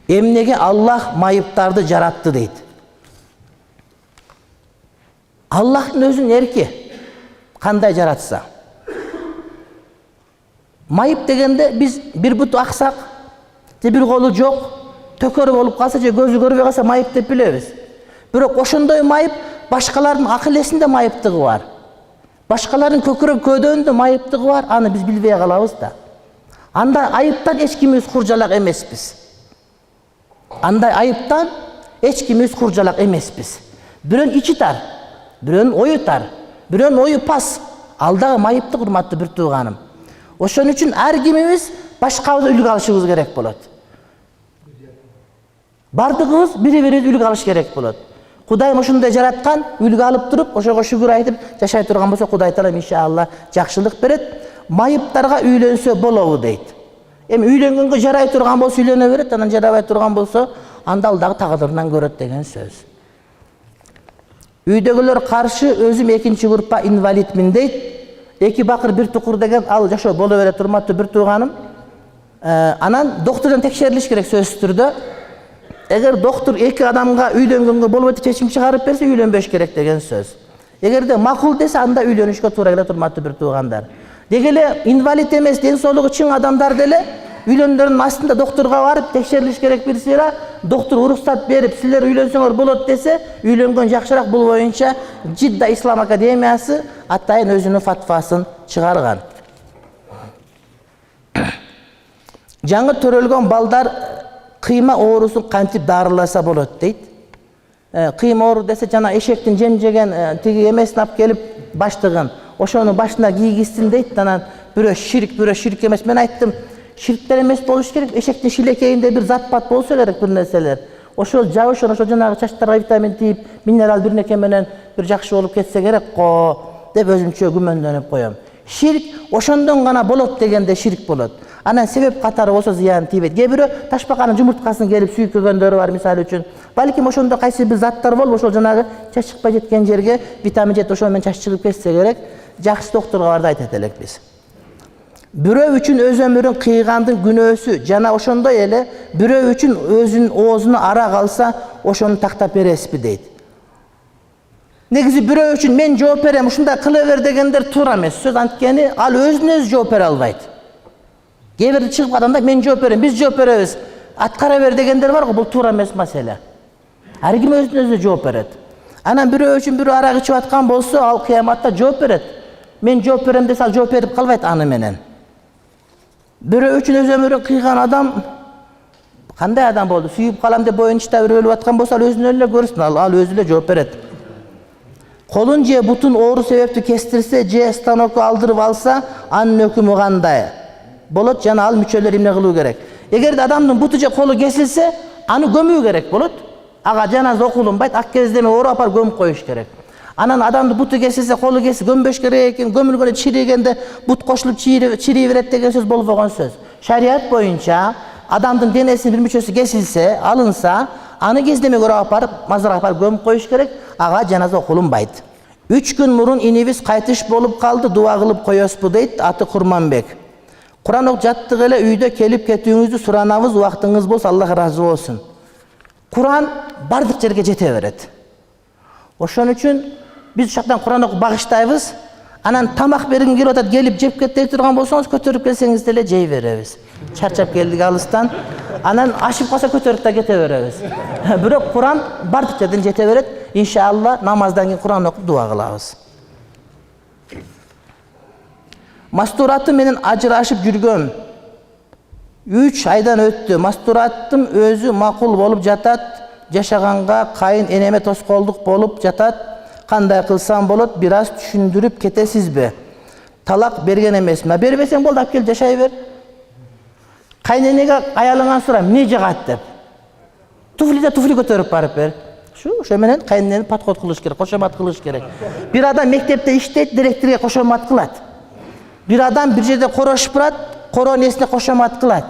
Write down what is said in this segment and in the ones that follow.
Emnege Allah mayıptardı jarattı deydi. Allah'ın özün erki. Kanday jaratsa. Mayıp degende biz bir butu aksak, bir kolu yok, tökörü olup kalsa, gözü görüp kalsa mayıp dep bileriz. Bирок ошондой майып башкалардын акыл эсинде майыптыгы бар. Башкалардын көкүрөк көйдөөнүндө майыптыгы бар, аны биз билбей калабыз да. Андай айыптан эч кимибиз куржалак эмеспиз. Андай айыптан эч кимибиз куржалак эмеспиз. Бирөөнүн ичи тар, бирөөнүн ою тар, бирөөнүн ою пас. Ал дагы майыптык, урматтуу бир тууганым. Ошон үчүн ар кимибиз башкабызды үлгү алышыбыз керек болот. Бардыгыбыз бири-бирибизди үлгү алыш керек болот. Кудайым ошондой жараткан, үлгү алып туруп, ошого шүгүр айтып жашай турган болсо, Кудай Таалам иншалла жакшылык берет. Майыптарга үйлөнсө болобу дейт. Эми үйлөнгөнгө жарай турган болсо үйлөнө берет, анан жарабай турган болсо, анда ал дагы тагдырынан көрөт деген сөз. Үйдөгүлөр каршы, өзүм экинчи группа инвалидмин дейт. Эки бакыр бир тукур деген ал жашоо боло берет, урматтуу бир тууганым. Анан доктурдан текшерилиш керек сөзсүз түрдө. Эгер доктор эки адамга үйлөнгөнгө болбойт деп чечим чыгарып берсе, үйлөнбөш керек деген сөз. Эгерде макул десе, анда үйлөнүшкө туура келет, урматтуу бир туугандар. Деги эле инвалид эмес, ден соолугу чың адамдар деле үйлөндөрүнүн астында докторго барып текшерилиш керек бир сыйра, доктор уруксат берип, силер үйлөнсөңөр болот десе, үйлөнгөн жакшыраак. Бул боюнча Жидда Ислам академиясы атайын өзүнүн фатвасын чыгарган. Жаңы төрөлгөн балдар кыйма оорусун кантип дарыласа болот дейт. Кыйма оору десе, жана эшектин жем жеген тиги эмесин алып келип баштыгын ошонун башына кийгизсин дейт. Анан бирөө ширк эмес. Мен айттым, ширктер эмес болуш керек. Эшектин шилекейинде бир зат пат болсо керек, бир нерселер. Ошол жабышын, ошо жанагы чачтарга витамин тийип, минерал бир неке менен бир жакшы болуп кетсе керек го деп өзүмчө күмөндөнүп коем. Ширк ошондон гана болот дегенде ширк болот. Анан себеп катары болсо зыян тийбейт. Кээ бирөө ташбаканын жумурткасын келип сүйкөгөндөр бар, мисалы үчүн. Балким ошондо кайсы бир заттар болуп, ошол жанагы чач чыкпай жеткен жерге витамин жетип, ошол менен чач чыгып кетсе керек. Жакшы докторго барды айтат элек биз. Бирөө үчүн өз өмүрүн кыйгандын күнөөсү жана ошондой эле бирөө үчүн өзүнүн оозуна ара калса, ошону тактап бересизби дейт. Негизи бирөө үчүн мен жооп берем, ушундай кыла бер дегендер туура эмес сөз, анткени ал өзүнө өзү жооп бере албайт. Кээ бирде чыгып адамдар мен жооп берем, биз жооп беребиз, аткара бер дегендер бар го, бул туура эмес маселе. Ар ким өзүнө өзү жооп берет. Анан бирөө үчүн бирөө арак ичип аткан болсо, ал кыяматта жооп берет. Мен жооп берем десе, ал жооп берип калбайт аны менен. Бирөө үчүн өз өмүрүн кыйган адам кандай адам болду? Сүйүп калам деп боюнча бир өлүп аткан болсо, ал өзүнө эле көрсүн, ал өзү эле жооп берет. Колун же бутун оору себептүү кестирсе, же станокко алдырып алса, анын өкүмү кандай болот жана ал мүчөлөр эмне кылуу керек? Эгерде адамдын буту же колу кесилсе, аны көмүү керек болот. Ага жаназа окулунбайт, ак кездеме ооруп апар көмүп коюш керек. Анан адамдын буту кесилсе, колу кесилсе, көмбөш керек экен, көмүлгөндө чиригенде бут кошулуп чирий берет деген сөз болбогон сөз. Шарият боюнча адамдын денесинин бир мүчөсү кесилсе, алынса, аны кездеме көрүп апарып, мазарга апарып көмүп коюш керек. Ага жаназа окулунбайт. 3 күн мурун инибиз кайтыш болуп калды, дуа кылып коесузбу дейт аты Курманбек. Куран окуп жаттык эле, үйдө келип кетүүңүздү суранабыз, убактыңыз болсо, Аллах ыраазы болсун. Куран бардык жерге жете берет. Ошон үчүн биз ушактан Куран окуп багыштайбыз. Анан тамак бергин келип атат, келип жеп кетти турган болсоңуз, көтөрүп келсеңиз деле жей беребиз. Чарчап келдик алыстан. Анан ашып калса көтөрүп да кете беребиз. Бирок Куран бардык жерден жете берет. Иншалла намаздан кийин Куран окуп дуа кылабыз. Мастураты менен ажырашып жүргөм. 3 айдан өттү. Мастураттым өзү макул болуп жатат. Жашаганга кайын энеме тоскоолдук болуп жатат. Кандай кылсам болот? Бир аз түшүндүрүп кетесизби? Талак берген эмесмин. Бербесең болду, алып кел жашай бер. Кайненеге аялыңан сура, эмне жагат деп. Туфли көтөрүп барып бер. Ошо менен кайненени подход кылыш керек, кошомат кылыш керек. Бир адам мектепте иштейт, директорго кошомат кылат. Бир адам бир жерде корошуп турат, короо несине кошомат кылат.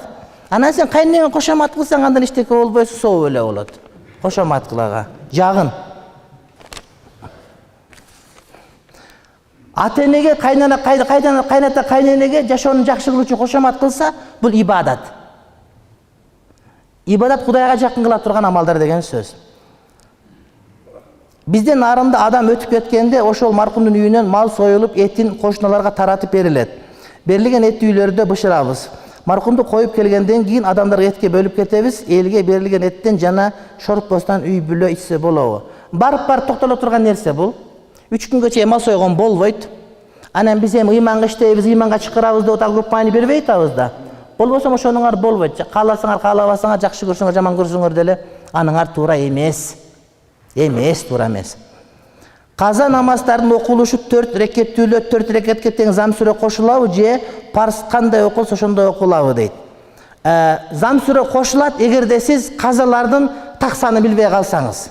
Анан сен кайненеге кошомат кылсаң, андан эчтеке болбойсу, соо эле болот. Кошомат кылага, жагын. Ата-энеге кайната кайненеге жашоонун жакшылыгы үчүн кошомат кылса, бул ибадат. ибадат Кудайга жакын кыла турган амалдар деген сөз. Бизден нарында адам өтүп кеткенде ошол маркумдун үйүнөн мал союлуп, этин кошуналарга таратып берилет. Берилген этти үйлөрдө бышырабыз. Маркумду коюп келгенден кийин адамдарга этке бөлүп кетебиз. Элге берилген эттен жана шорпостан үй бүлө ичсе болобу? Барып токтоло турган нерсе бул. 3 күнгө мал сойгон болбойт. Анан биз эми ыйманга иштейбиз, ыйманга чакырабыз деп атак группаны бербей атабыз да. Болбосо ошонуңар болбойт. Кааласаңар, каалабасаңар, жакшы көрсөңөр, жаман көрсөңөр деле аныңар туура эмес. Туура эмес. Каза намаздардын окулушу 4 рекеттүүлө 4 рекетке тең зам сүрө кошулабы же парз кандай окулса ошондой окулабы дейт. Зам сүрө кошулат эгерде сиз казалардын таксаны билбей калсаңыз.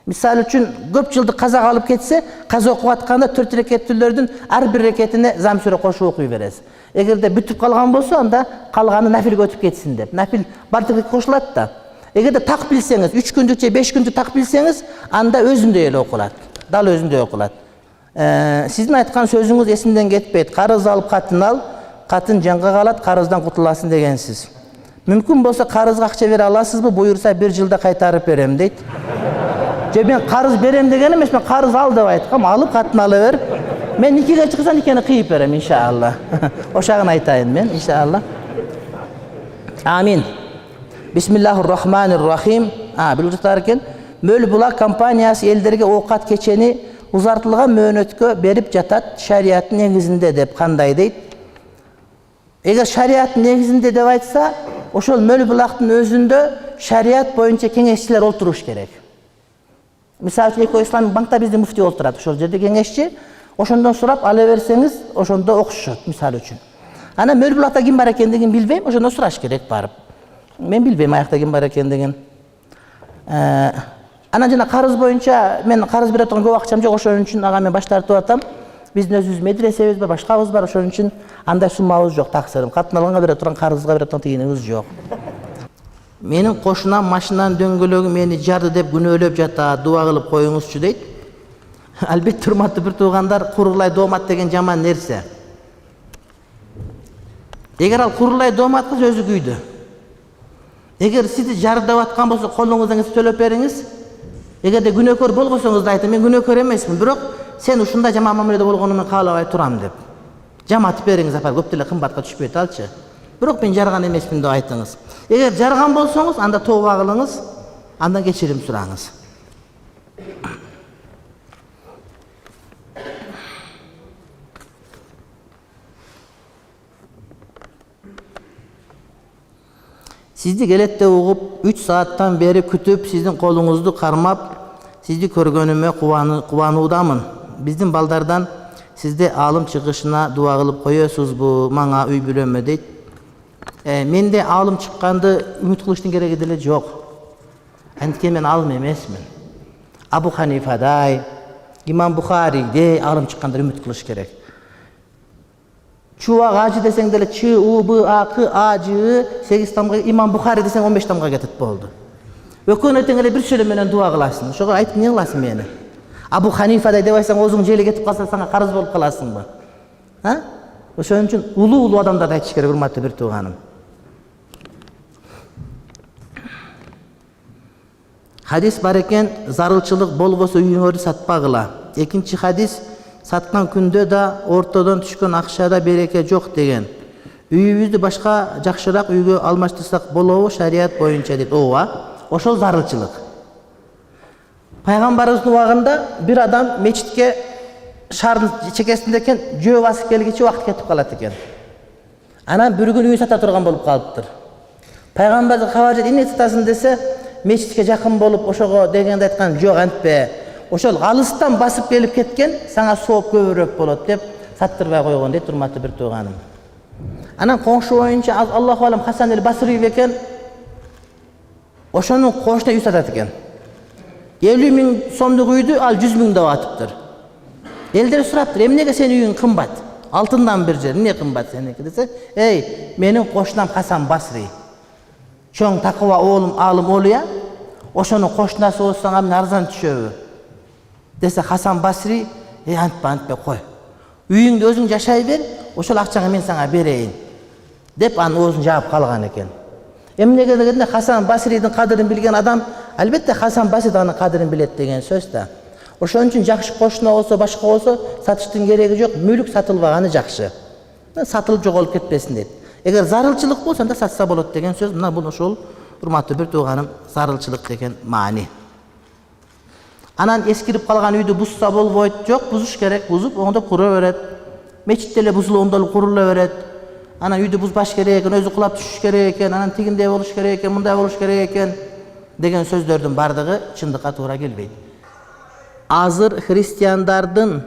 Мисалы үчүн көп жылдык каза калып кетсе, каза окуп атканда 4 рекеттүүлөрдүн ар бир рекетине зам сүрө кошуп окуй бересиз. Эгерде бүтүп калган болсо, анда калганы нафилге өтүп кетсин деп. Нафил бардыгы кошулат да. Эгерде так билсеңиз, 3 күндүк же 5 күндүк так билсеңиз, анда өзүндөй эле окулат. Дал өзүндөй окулат. Сиздин айткан сөзүңүз эсимден кетпейт. Карыз алып катын ал, катын жанга калат, карыздан кутуласың дегенсиз. Мүмкүн болсо карызга акча бере аласызбы? Буюрса 1 жылда кайтарып берем дейт. Же мен карыз берем деген эмес, мен карыз ал деп айткам, алып катын ала бер. Мен никеге чыксам никени кыйып берем иншалла. Ошагын айтайын мен иншалла. Амин. Бисмиллахир-рахманир-рахим. Билип жатар экен. Мөл Булак компаниясы элдерге оокат кечени узартылган мөөнөткө берип жатат шариаттын негизинде деп кандай дейт. Эгер шариаттын негизинде деп айтса, ошол Мөл Булактын өзүндө шариат боюнча кеңешчилер олтуруш керек. Мисалы үчүн ислам банкта биздин муфти олтурат, ошол жерде кеңешчи, ошондон сурап ала берсеңиз, ошондо окушат мисалы үчүн. Анан Мөл Булакта ким бар экендигин билбейм, ошондон сураш керек барып. Мен билбейм аякта ким бар экендигин. Анан жана карыз боюнча мен карыз бере турган көп акчам жок, ошон үчүн ага мен баш тартып атам. Биздин өзүбүз медресебиз бар, башкабыз бар, ошон үчүн андай суммабыз жок, таксырым. Катын алганга бере турган, карызга бере турган тыйыныбыз жок. Менин кошунам машинанын дөңгөлөгү мени жарды деп күнөөлөп жата, дуа кылып коюңузчу дейт. Албетте урматтуу бир туугандар, курулай доомат деген жаман нерсе. Эгер ал курулай доомат кылса өзү күйдү. Эгер сизди жардап аткан болсо, колуңуздан келсе төлөп бериңиз. Эгерде күнөөкөр болбосоңуз да айтам, мен күнөөкөр эмесмин, бирок сен ушундай жаман мамиледе болгонуңду мен каалабай турам деп. Жаматып бериңиз апар, көп деле кымбатка түшпөйт алчы. Бирок мен жарган эмесмин деп айтыңыз. Эгер жарган болсоңуз, анда тооба кылыңыз, андан кечирим сураңыз. Сизди келетте угуп, 3 сааттан бери күтүп, сиздин колуңузду кармап, сизди көргөнүмө кубануудамын. Биздин балдардан сизде алым чыгышына дуа кылып коесузбу, мага үй бүлөмө дейт. Менде алым чыкканды үмүт кылыштын кереги деле жок. Анткени мен алым эмесмин. Абу Ханифадай, Имам Бухаридей алым чыккандар үмүт кылыш керек. Чубак ажы десең деле Ч, У, Б, А, К, А, Ж, 8 тамга, Имам Бухари десең 15 тамга кетет болду. Өкөнө тең эле бир сөйлөм менен дуа кыласың. Ошого айтып эмне кыласың мени? Абу Ханифадай деп айтсаң, өзүң желе кетип калса, сага карыз болуп каласыңбы? Ошон үчүн улуу адамдарды айтыш керек, урматтуу бир тууганым. Хадис бар экен, зарылчылык болбосо үйүңөрдү сатпагыла. Экинчи хадис, саткан күндө да ортодон түшкөн акчада береке жок деген. Үйүбүздү башка жакшыраак үйгө алмаштырсак болобу шарият боюнча дейт. Ооба, ошол зарылчылык. Пайгамбарыбыздын убагында бир адам мечитке шаардын чекесинде экен, жөө басып келгиче убакыт кетип калат экен. Анан бир күн үйүн сата турган болуп калыптыр. Пайгамбарга кабар жетип, эмне сатасың десе, мечитке жакын болуп ошого дегенде айткан, жок антпе. Ошол алыстан басып келип кеткен, сага сооп көбүрөөк болот деп саттырбай койгон дейт, урматтуу бир тууганым. Анан коңшу боюнча Аллаху алам Хасан эль-Басри экен, ошонун кошуна үй сатат экен. 50 000 сомдук үйдү ал 100 000 деп атыптыр. Элдер сураптыр, эмнеге сенин үйүң кымбат? Алтындан бир жер, эмне кымбат сеники десе, менин кошунам Хасан Басри. Чоң такыба оолум алым олуя, ошонун кошунасы болсоң мен арзан түшөбү десе, Хасан Басри, антпе кой. Үйүңдү өзүң жашай бер, ошол акчаңы мен сага берейин деп анын оозун жаап калган экен. Эмнеге дегенде Хасан Басридин кадырын билген адам албетте Хасан Басри анын кадырын билет деген сөз да. Ошон үчүн жакшы кошуна болсо, башка болсо сатыштын кереги жок, мүлк сатылбаганы жакшы. Сатылып жоголуп кетпесин дейт. Эгер зарылчылык болсо анда сатса болот деген сөз. Мына бул ошол урматтуу бир тууганым, зарылчылык деген маани. Анан эскирип калган үйдү бузса болбойт. Жок, бузуш керек, бузуп оңдоп кура берет. Мечитте эле бузулуп оңдолуп курула берет. Анан үйдү бузбаш керек экен, өзү кулап түшүш керек экен, анан тигиндей болуш керек экен, мындай болуш керек экен деген сөздөрдүн бардыгы чындыкка туура келбейт. Азыр христиандардын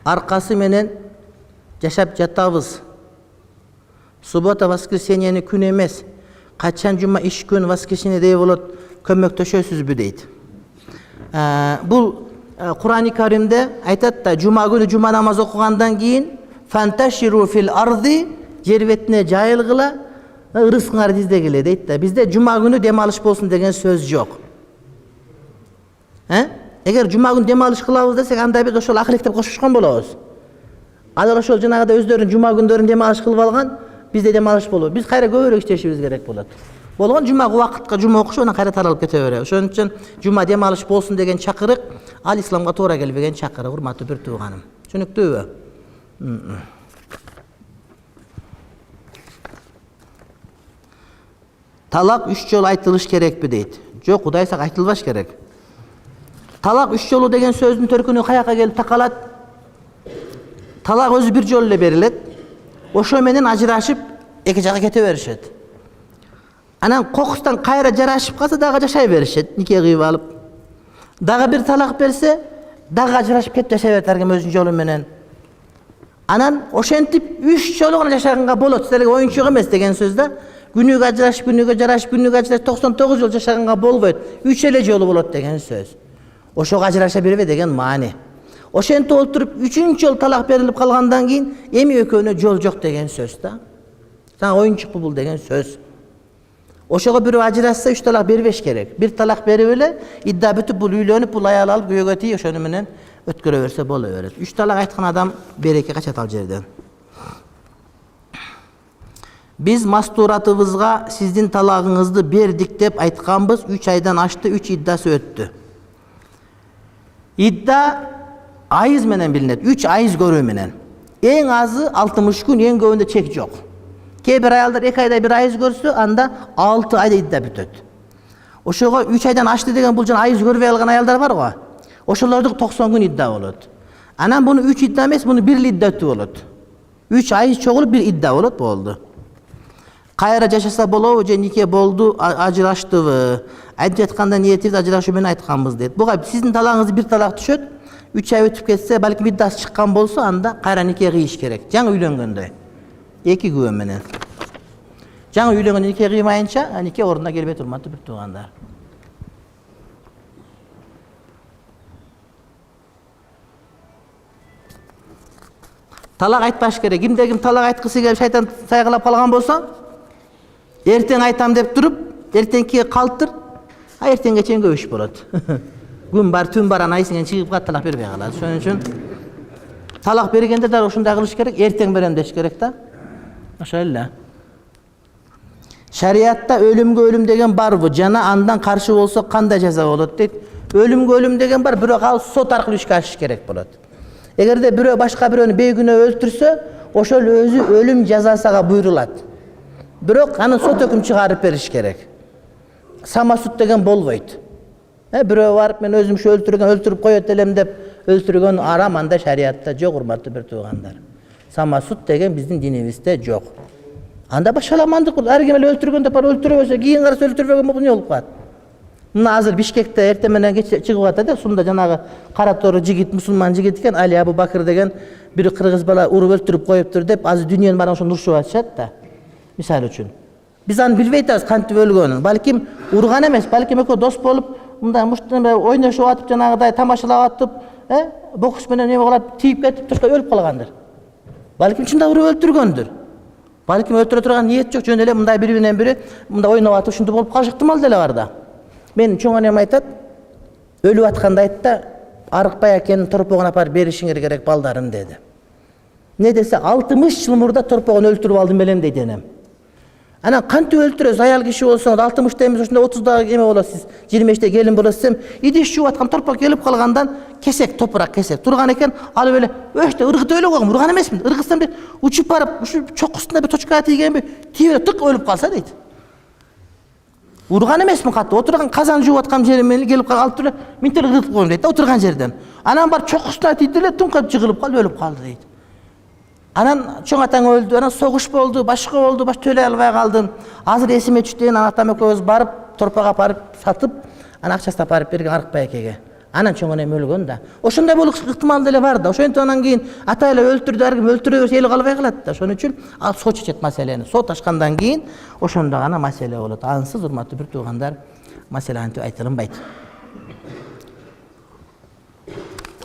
аркасы менен жашап жатабыз. Суббота, воскресеньени күн эмес. Качан жума иш күн, воскресеньедей болот, көмөктөшөсүзбү дейт. Бул Кур'ан-ы Каримде айтат да, жума күнү жума намаз окугандан кийин фанташиру фил арди, жер бетине жайылгыла, ырыскыңарды издегиле дейт да. Бизде жума күнү дем алыш болсун деген сөз жок. Эгер жума күнү дем алыш кылабыз десек, анда биз ошол ахилектеп кошушкан болобуз. Алар ошол жанагыда өздөрүнүн жума күндөрүн дем алыш кылып алган, бизде дем алыш болот. Биз кайра көбүрөөк иштешибиз керек болот. Болгон жума убакытка жума окуш анан кайра таралып кете берет. Ошон үчүн жума дем алыш болсун деген чакырык ал исламга туура келбеген чакырык, урматтуу бир тууганым. Түшүнүктүүбү? Талак 3 жолу айтылыш керекпи дейт. Жок, Кудай сак айтылбаш керек. Талак 3 жолу деген сөздүн төркүнү каяка келип такалат? Талак өзү бир жолу эле берилет. Ошо менен ажырашып эки жакка кете беришет. Анан кокустан кайра жарашып калса дагы жашай беришет, нике кыйып алып. Дагы бир талак берсе, дагы ажырашып кетип жашай берет аркем өзүнүн жолу менен. Анан ошентип 3 жолу гана жашаганга болот. Силерге оюнчук эмес деген сөз да. Күнүгө ажырашып, күнүгө жарашып, күнүгө ажырашып 99 жол жашаганга болбойт. 3 эле жолу болот деген сөз. Ошого ажыраша бербе деген маани. Ошентип олтуруп 3-чү жол талак берилип калгандан кийин эми экөөнө жол жок деген сөз да. Сага оюнчукпу бул деген сөз. Ошого бирөө ажырашса 3 талак бербеш керек. Бир талак берип эле идда бүтүп бул үйлөнүп, бул аял алып күйөөгө тийип ошону менен өткөрө берсе боло берет. 3 талак айткан адам береке качат ал жерден. Биз мастуратыбызга сиздин талагыңызды бердик деп айтканбыз, 3 айдан ашты, 3 иддасы өттү. Идда айыз менен билинет, 3 айыз көрүү менен. Эң азы 60 күн, эң көбүндө чек жок. Кээ бир аялдар 2 айда бир айыз көрсө, анда 6 айда идда бүтөт. Ошого 3 айдан ашты деген бул жана айыз көрбөй алган аялдар бар го. Ошолордук 90 күн идда болот. Анан буну 3 идда эмес, буну 1 идда өтүп болот. 3 айыз чогулуп 1 идда болот, болду. Кайра жашаса болобу же нике болду, ажыраштыбы? Айтып жатканда ниетибиз ажырашуу менен айтканбыз дейт. Буга сиздин талаагыңызды бир талак түшөт, 3 ай өтүп кетсе, балким иддасы чыккан болсо, анда кайра нике кыйыш керек. Жаңы үйлөнгөндөй. 2 күбө менен. Жаңы үйлөнгөндө нике кыймайынча, нике ордуна келбей турматтуу бир туугандар. Талак айтпаш керек. Кимде ким талак айткысы келип шайтан сайгылап калган болсо, эртең айтам деп туруп, эртеңки калтыр, эртеңге чейин көп иш болот. Күн бар, түн бар, анан айсыңен чыгып калат, талак бербей калат. Ошон үчүн талак бергенде да ошондой кылыш керек, эртең берем деш керек да. Ошо эле. Шариатта өлүмгө өлүм деген барбы? Жана андан каршы болсо кандай жаза болот дейт. Өлүмгө өлүм деген бар, бирок ал сот аркылуу ишке ашыш керек болот. Эгерде бирөө башка бирөөнү бейгүнөө өлтүрсө, ошол өзү өлүм жазасына буйрулат. Бирок анын сот өкүм чыгарып бериш керек. Самасут деген болбойт. Бирөө барып мен өзүм ушу өлтүрүп коет элем деп өлтүргөн арам, анда шариатта жок, урматтуу бир туугандар. Самасут деген биздин динибизде жок. Анда башаламандык, ар ким эле өлтүргөндө бар өлтүрөбөсө, кийин караса өлтүрбөгөн болуп эмне болуп калат? Мына азыр Бишкекте эртең менен чыгып атат да, сунда жанагы кара тору жигит, мусулман жигит экен, Али Абу Бакыр деген бир кыргыз бала уруп өлтүрүп коюптур деп, азыр дүйнөнүн баарын ошону урушуп атышат да. Мисал үчүн. Биз аны билбей атабыз кантип өлгөнүн. Балким урган эмес, балким экөө дос болуп, мындай муштан ойношуп атып, жанагыдай тамашалап атып, бокс менен эме кылып тийип кетип турса өлүп калгандыр. Балким чында уруп өлтүргөндүр. Балким өлтүрө турган ниет жок, жөн эле мындай бири менен бири мындай ойноп атып ушундай болуп калыш ыктымал деле бар да. Мен чоң анем айтат, өлүп атканда айт да, арыкпай экенин торпогун апарып беришиңер керек балдарым деди. Не десе 60 жыл мурда торпогун өлтүрүп алдым белем дейт энем. Ana kантип өлтүрөсүз, аял киши болсоңуз 60 эмес, ошондо 30 эме болосуз, 25 келин болосуз, идиш жууп аткан торпак келип калгандан кесек, топурак кесек турган экен, алып эле өштө ыргытып эле койгом, урган эмесмин. Ыргытсам дейт, учуп барып, ушу чокусунда бир точкага тийгенби, тийип эле тык өлүп калса дейт. Урган эмесмин катты, отурган казан жууп аткан жеримен келип алып туруп, минтип ыргытып коем дейт, отурган жерден. Анан барып чокусуна тийди эле, туңкап жыгылып калып өлүп калды дейт. Анан чоң атаң өлдү, анан согуш болду, башка болду, баш төлөй албай калдым. Азыр эсиме түштү, анан атам экөөбүз барып, торпак апарып сатып, анан акчасын апарып берген Арыкбай экеге. Анан чоң энем өлгөн да. Ошондой болуш ыктымал деле бар да. Ошентип анан кийин ата эле өлтүрдү, ар ким өлтүрө берсе эл калбай калат да. Ошон үчүн ал сот чечет маселени. Сот ачкандан кийин ошондо гана маселе болот. Ансыз, урматтуу бир туугандар, маселе антип айтылынбайт.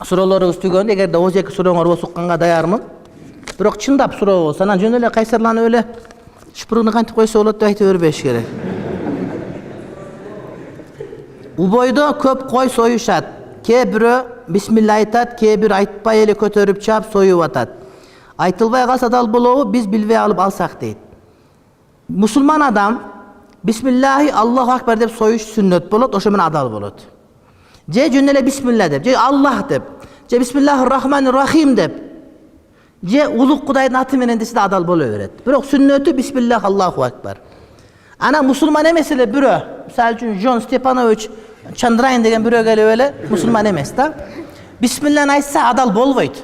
Суроолоруңуз түгөндө, эгерде 12 сурооңор болсо укканга даярмын. Бирок чындап суроо болсо, анан жөн эле кайсарланып эле шпрыгны кантип койсо болот деп айтып бербеш керек. Убойдо көп кой союшат. Кээ бирөө бисмилла айтат, кээ бир айтпай эле көтөрүп чаап союп атат. Айтылбай калса дал болобу, биз билбей алып алсак дейт. Мусулман адам бисмиллахи Аллаху акбар деп союш сүннөт болот, ошо менен адал болот. Же жөн эле бисмилла деп, же Аллах деп, же бисмиллахир рахманир рахим деп, же улук Кудайдын аты менен десе да адал боло берет. Бирок сүннөтү бисмиллах Аллаху акбар. Ана мусулман эмес эле бирөө, мисалы үчүн Жон Степанович Чандрайн деген бирөө келип эле мусулман эмес да. Бисмилланы айтса адал болбойт.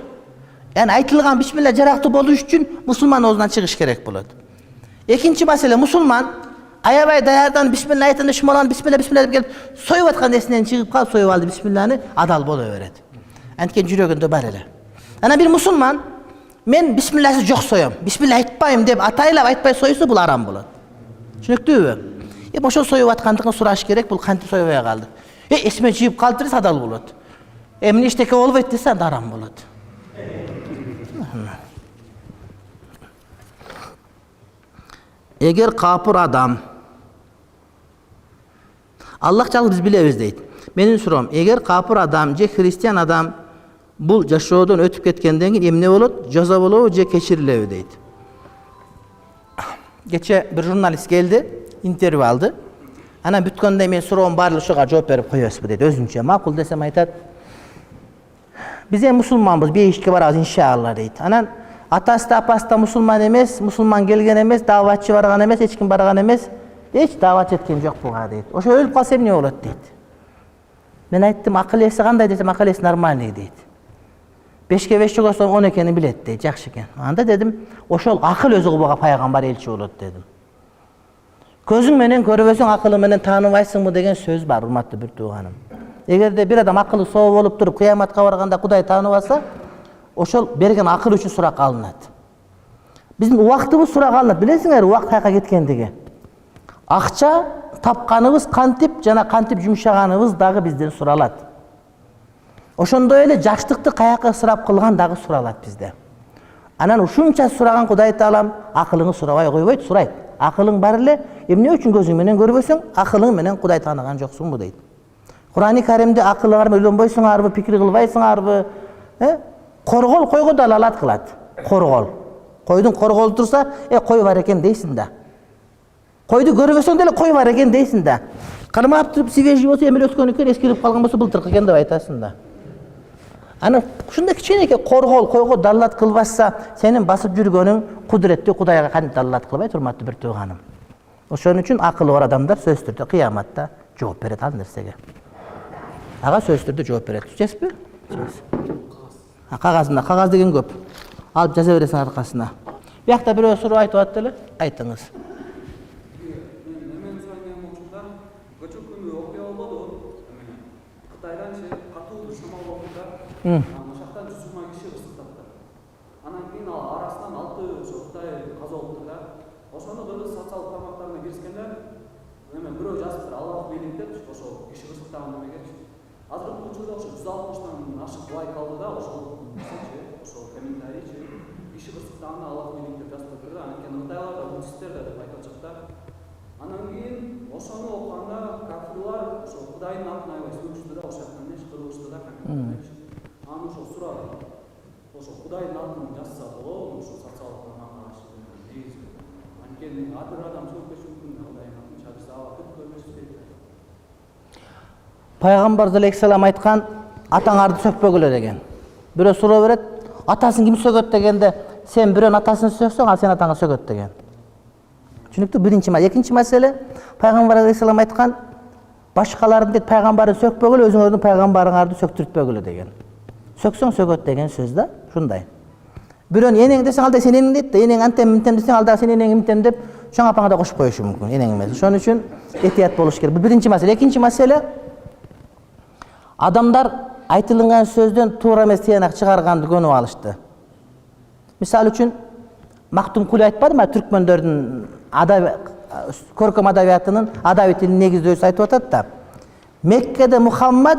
Яны айтылган бисмилла жарактуу болуш үчүн мусулман оозунан чыгыш керек болот. Экинчи маселе, мусулман аябай даярдан бисмилла айтында шумалан бисмилла деп келип союп аткан нерсенен чыгып калып союп алды бисмилланы, адал боло берет. Анткени жүрөгүндө бар эле. Ана бир мусулман мен бисмилласыз жок соем, бисмилла айтпайм деп атайлап айтпай сойсо бул арам болот. Түшүнүктүүбү? Ошо союп аткандыгын сураш керек, бул кантип союбай калды. Эсиме жыйып калды десе адал болот. Эмне иштеке болбойт десе анда арам болот. Эгер капыр адам, Аллах жалгыз биз билебиз дейт. Менин суроом, эгер капыр адам же христиан адам бул жашоодон өтүп кеткенден кийин эмне болот? Жаза болобу же кечирилеби дейт. Кече бир журналист келди, интервью алды. Анан бүткөндө мен суроом баары ошого жооп берип коесузбу дейт. Өзүнчө макул десем айтат. Биз эми мусулманбыз, бейишке барабыз иншалла дейт. Анан атасы да апасы да мусулман эмес, мусулман келген эмес, дааватчы барган эмес, эч ким барган эмес. Эч даават жеткен жок буга дейт. Ошо өлүп калса эмне болот дейт. Мен айттым, акыл эси кандай десем, акыл эси нормальный дейт. 5-ке 5 чогосоң 10 экенин билет дейт, жакшы экен. Анда дедим, ошол акыл өзү кулбага пайгамбар элчи болот дедим. Көзүң менен көрбөсөң акылың менен тааныбайсыңбы деген сөз бар, урматтуу бир тууганым. Эгерде бир адам акылы соо болуп туруп кыяматка барганда Кудай тааныбаса, ошол берген акыл үчүн суракка алынат. Биздин убактыбыз суракка алынат. Билесиңер, убакыт каяка кеткендиги. Акча тапканыбыз кантип жана кантип жумшаганыбыз дагы бизден суралат. Ошондой эле жаштыкты каяка ысырап кылган дагы суралат бизде. Анан ушунча сураган Кудай Таалам акылыңы сурабай койбойт, сурайт. Акылың бар эле, эмне үчүн көзүң менен көрбөсөң, акылың менен Кудай тааныган жоксуңбу дейт. Кур'ан-ы Каримде акылыңар менен ойлонбойсуңарбы, пикир кылбайсыңарбы? Коргол койго далалат кылат. Коргол. Койдун корголу турса, кой бар экен дейсиң да. Койду көрбөсөң деле кой бар экен дейсиң да. Кармап туруп свежий болсо, эмел өскөн экен, эскирип калган болсо былтыркы экен деп айтасың да. Аны ушундай кичинекей коргол койго далалат кылбаса, сенин басып жүргөнүң кудуреттүү Кудайга кантип далалат кылбайт, урматтуу бир тууганым. Ошон үчүн акылы бар адамдар сөзсүз түрдө кыяматта жооп берет ал нерсеге. Ага сөзсүз түрдө жооп берет. Түшүнөсүзбү? Кагазында, кагаз деген көп. Алып жаза бересиң аркасына. Биякта бирөө суроо айтып атты эле, айтыңыз. Шақтан 100 мың киши ысыктапты. Анан кийин арасынан 6 Кытай каза болуптур да. Ошону кыргыз социалдык тармактарына киришкенде, эме бирөө жазыптыр, Аллах бийлик деп, ошо киши ысыктаган демекенчи. Азыркы учурда ошо 160тан ашык лайк алды да, ошо комментарийчи киши ысыктаганда Аллах бийлик деп жазып турду. Анткени Кытайларда буддисттер деп айтылчак да. Анан кийин ошону окуганда кафирлар ошо Кудайдын атын аябай сөгүштү да, ошо жактан эч кырылышты да комментарийчи. Аны ошо сурады. Ошо Кудайдын атын жазса болобу, ошо социалдык тармакка каршы негизби. Анткени ар бир адам сөгүп кетиши мүмкүн, Аллайдын чагысы аба көп көрмөшпөйт. Пайгамбар алейхиссалам айткан, атаңарды сөкпөгүлө деген. Бирөө суроо берет, атасын ким сөгөт дегенде, сен бирөөнүн атасын сөксөң, ал сен атаңа сөгөт деген. Түшүнүктүү? Биринчи маселе. Экинчи маселе, Пайгамбар алейхиссалам айткан, башкалардын дейт пайгамбарын сөкпөгүлө, өзүңөрдүн пайгамбарыңарды сөктүртпөгүлө деген. Сөксөң сөгөт деген сөз да, ушундай. Бирөөнү энең десең, ал да сен энең дейт да, энең антем минтем десең, ал да сен энең минтем деп, чоң апаңа да кошуп коюшу мүмкүн, энең эмес. Ошон үчүн этият болуш керек. Бул биринчи маселе. Экинчи маселе, адамдар айтылган сөздөн туура эмес тыянак чыгарганды көнүп алышты. Мисалы үчүн, Мактум Кули айтпадымы, түркмөндөрдүн көркөм адабиятынын адаби тилин негиздөөчүсү айтып атат да. Меккеде Мухаммад,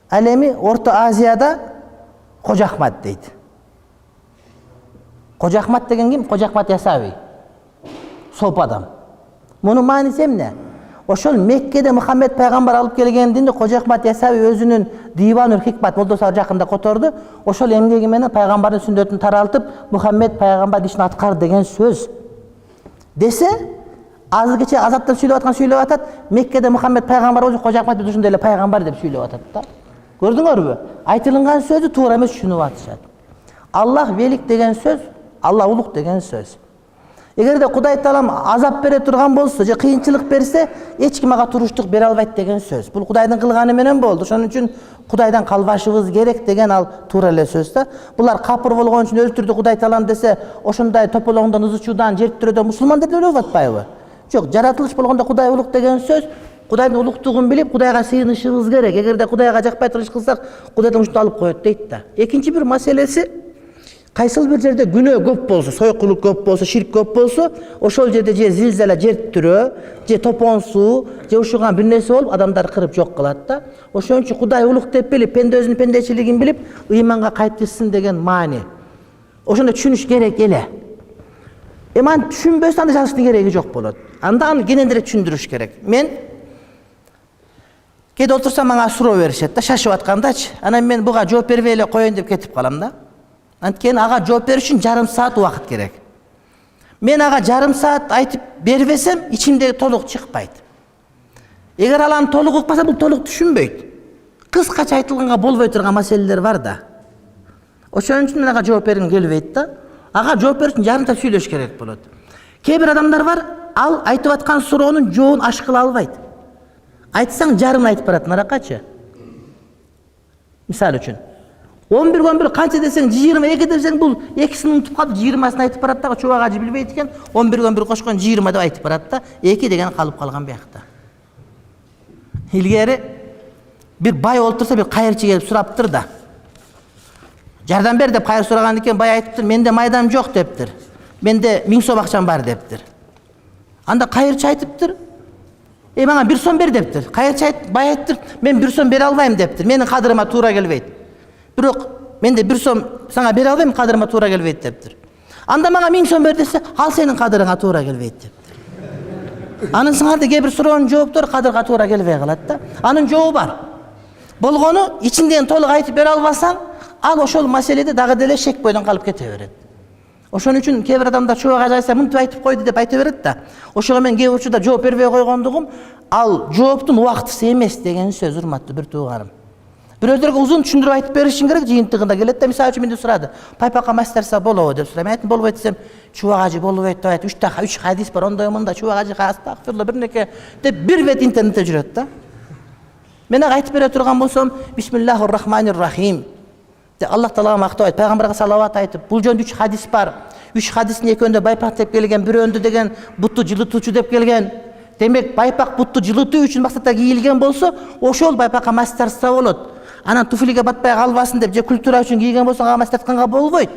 ал эми Орто Азияда Кожо Ахмат дейт. Кожо Ахмат деген ким? Кожо Ахмат Ясави. Соп адам. Мунун мааниси эмне? Ошол Меккеде Мухаммед пайгамбар алып келген динди Кожо Ахмат Ясави өзүнүн Диванул Хикмат молдосу жакында которду. Ошол эмгеги менен пайгамбардын сүннөтүн таралтып, Мухаммед пайгамбар ишин аткар деген сөз. Десе, азыркыча азаттап сүйлөп аткан сүйлөп атат, Меккеде Мухаммед пайгамбар болчу, Кожо Ахмат ушундай эле пайгамбар деп сүйлөп атат да. Көрдүңөрбү? Айтылган сөздү туура эмес түшүнүп атышат. Аллах велик деген сөз, Алла улук деген сөз. Эгерде Кудай Таалам азап бере турган болсо, же кыйынчылык берсе, эч ким ага туруштук бере албайт деген сөз. Бул Кудайдын кылганы менен болду. Ошон үчүн Кудайдан калбашыбыз керек деген ал туура эле сөз да. Булар капыр болгон үчүн өлтүрдү Кудай Таалам десе, ошондой тополоңдон, ызычуудан, жертүрөдөн мусулман деп ойлоп атпайбы? Жок, жаратылыш болгондо Кудай улук деген сөз, Кудайдын улуктугун билип, Кудайга сыйынышыбыз керек. Эгерде Кудайга жакпай туруш кылсак, Кудайдан ушунду алып коет дейт да. Экинчи бир маселеси, кайсыл бир жерде күнөө көп болсо, сойкулук көп болсо, ширк көп болсо, ошол жерде же зилзала, жертүрөө, же топон суу, же ушуган бир нерсе болуп, адамдар кырып жок кылат да. Ошон үчүн Кудай улук деп билип, пенде өзүнүн пендечилигин билип, ыйманга кайтышсын деген маани. Ошондо түшүнүш керек эле. Аны түшүнбөсө анда жазыштын кереги жок болот. Анда аны кенендирээк түшүндүрүш керек. Мен кээде отурсам мага суроо беришет да, шашып аткандачы. Анан мен буга жооп бербей эле коеюн деп кетип калам да. Анткени ага жооп бериш үчүн жарым саат убакыт керек. Мен ага жарым саат айтып бербесем, ичимдеги толук чыкпайт. Эгер ал аны толук укпаса, бул толук түшүнбөйт. Кыскача айтылганга болбой турган маселелер бар да. Ошон үчүн мен ага жооп бергим келбейт да. Ага жооп бериш үчүн жарым саат сүйлөш керек болот. Кээ бир адамдар бар, ал айтып аткан суроонун жообун аш кыла албайт. Айтсаң жарымын айтып барат, наракачы. Мисалы үчүн 11 канча десең 22 десең, бул экисин унутуп калып 20-сын айтып барат да, чубак ажы билбейт экен, 11 кошкон 20 деп айтып барат да, 2 деген калып калган биякта. Илгери бир бай олтурса, бир кайырчы келип сураптыр да. Жардам бер деп кайыр сураган экен, бай айтыптыр, менде майдам жок дептир. Менде 1000 сом акчам бар дептир. Анда кайырчы айтыптыр, мага 1 сом бер дептир. Кайырчы бай айтыптыр, мен 1 сом бере албайм дептир. Менин кадырыма туура келбейт. Бирок менде 1 сом сага бере албайм, кадырыма туура келбейт дептир. Анда мага 1000 сом бер десе, ал сенин кадырыңа туура келбейт дептир. Анын сыңарда кээ бир суроонун жооптор кадырга туура келбей калат да. Анын жообу бар. Болгону ичинден толук айтып бере албасаң, ал ошол маселеде дагы деле шек бойдон калып кете берет. Ошон үчүн кээ бир адамдар чубак ажы айтса, мынтип айтып койду деп айта берет да. Ошого мен кээ бир учурда жооп бербей койгондугум, ал жооптун убактысы эмес деген сөз, урматтуу бир тууганым. Бирөөдөргө узун түшүндүрүп айтып беришиң керек, жыйынтыгында келет да. Мисалы үчүн менде сурады, пайпакка мастерса болобу деп сурайм. Мен айттым, болбойт десем, чубак ажы болбойт деп айтып, 3 хадис бар, ондой мында чубак ажы астагфирулла бир неке деп бир бет интернетте жүрөт да. Мен ага айтып бере турган болсом, бисмиллахир-рахманир-рахим. Аллах Таалага мактабайт, пайгамбарга салават айтып, бул жөнүндө 3 хадис бар. 3 хадистин экөөндө байпак деп келген, бирөөндө деген бутту жылытуучу деп келген. Демек, байпак бутту жылытуу үчүн максатта кийилген болсо, ошол байпакка мас тартса болот. Анан туфлиге батпай калбасын деп же культура үчүн кийген болсоң, ага мас тартканга болбойт.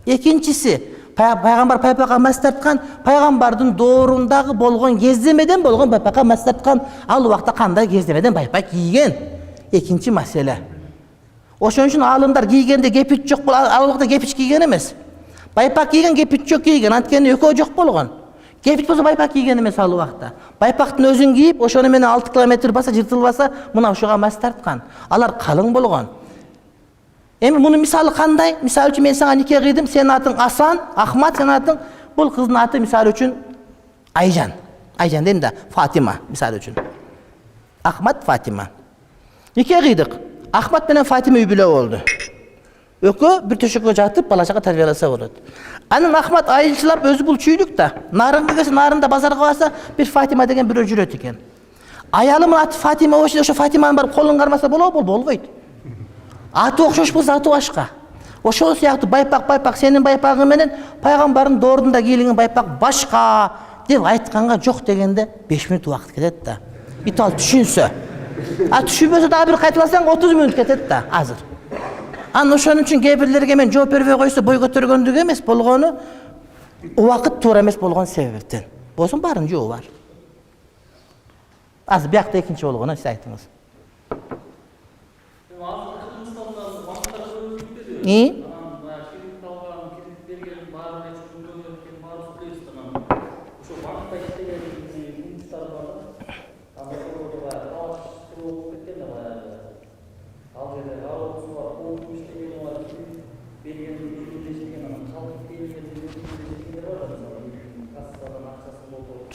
Экинчиси, пайгамбар байпакка мас тарткан, пайгамбардын доорундагы болгон кездемеден болгон байпакка мас тарткан, ал убакта кандай кездемеден байпак кийген? Экинчи маселе. Ошон үчүн аалымдар кийгенде кепич жок, ал убакта кепич кийген эмес. Байпак кийген, кепич жок кийген, анткени экөө жок болгон. Кепич болсо байпак кийген эмес ал убакта. Байпактын өзүн кийип, ошону менен 6 километр баса, жыртылбаса, мына ушуга мас тарткан. Алар калың болгон. Эми мунун мисалы кандай? Мисалы үчүн мен сага нике кыйдым, сенин атың Асан, Ахмат, сенин атың Бул кыздын аты мисалы үчүн Айжан. Айжан дейм да, Фатима мисалы үчүн. Ахмат, Фатима. Нике кыйдык. Ахмат менен Фатима үй бүлө болду. Экөө бир төшөккө жатып бала чага тарбияласа болот. Анан Ахмат айылчылап өзү бул чүйлүк да. Нарынга келсе, нарында базарга барса, бир Фатима деген бирөө жүрөт экен. Аялымын аты Фатима болчу, ошо Фатиманы барып колун кармаса болобу? Болбойт. Аты окшош болсо аты башка. Ошол сыяктуу байпак сенин байпагың менен пайгамбардын доорунда кийилген байпак башка деп айтканга жок дегенде 5 мүнөт убакыт кетет да. Ит ал түшүнсө. Түшүнбөсө дагы бир кайталасаң 30 мүнөт кетет да азыр. Анан ошон үчүн кээ бирлерге мен жооп бербей койсо бой көтөргөндүк эмес болгону, убакыт туура эмес болгон себептен. Болсун баарынын жообу бар. Азыр биякта экинчи болгону сиз айтыңыз.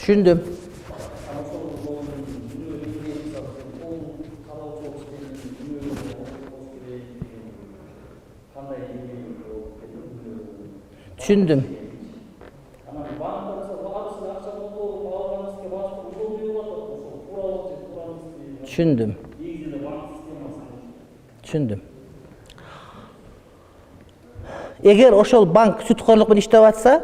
Түшүндүм. Түшүндүм. Түшүндүм. Түшүндүм. Эгер ошол банк сүткөрлүк менен иштеп атса,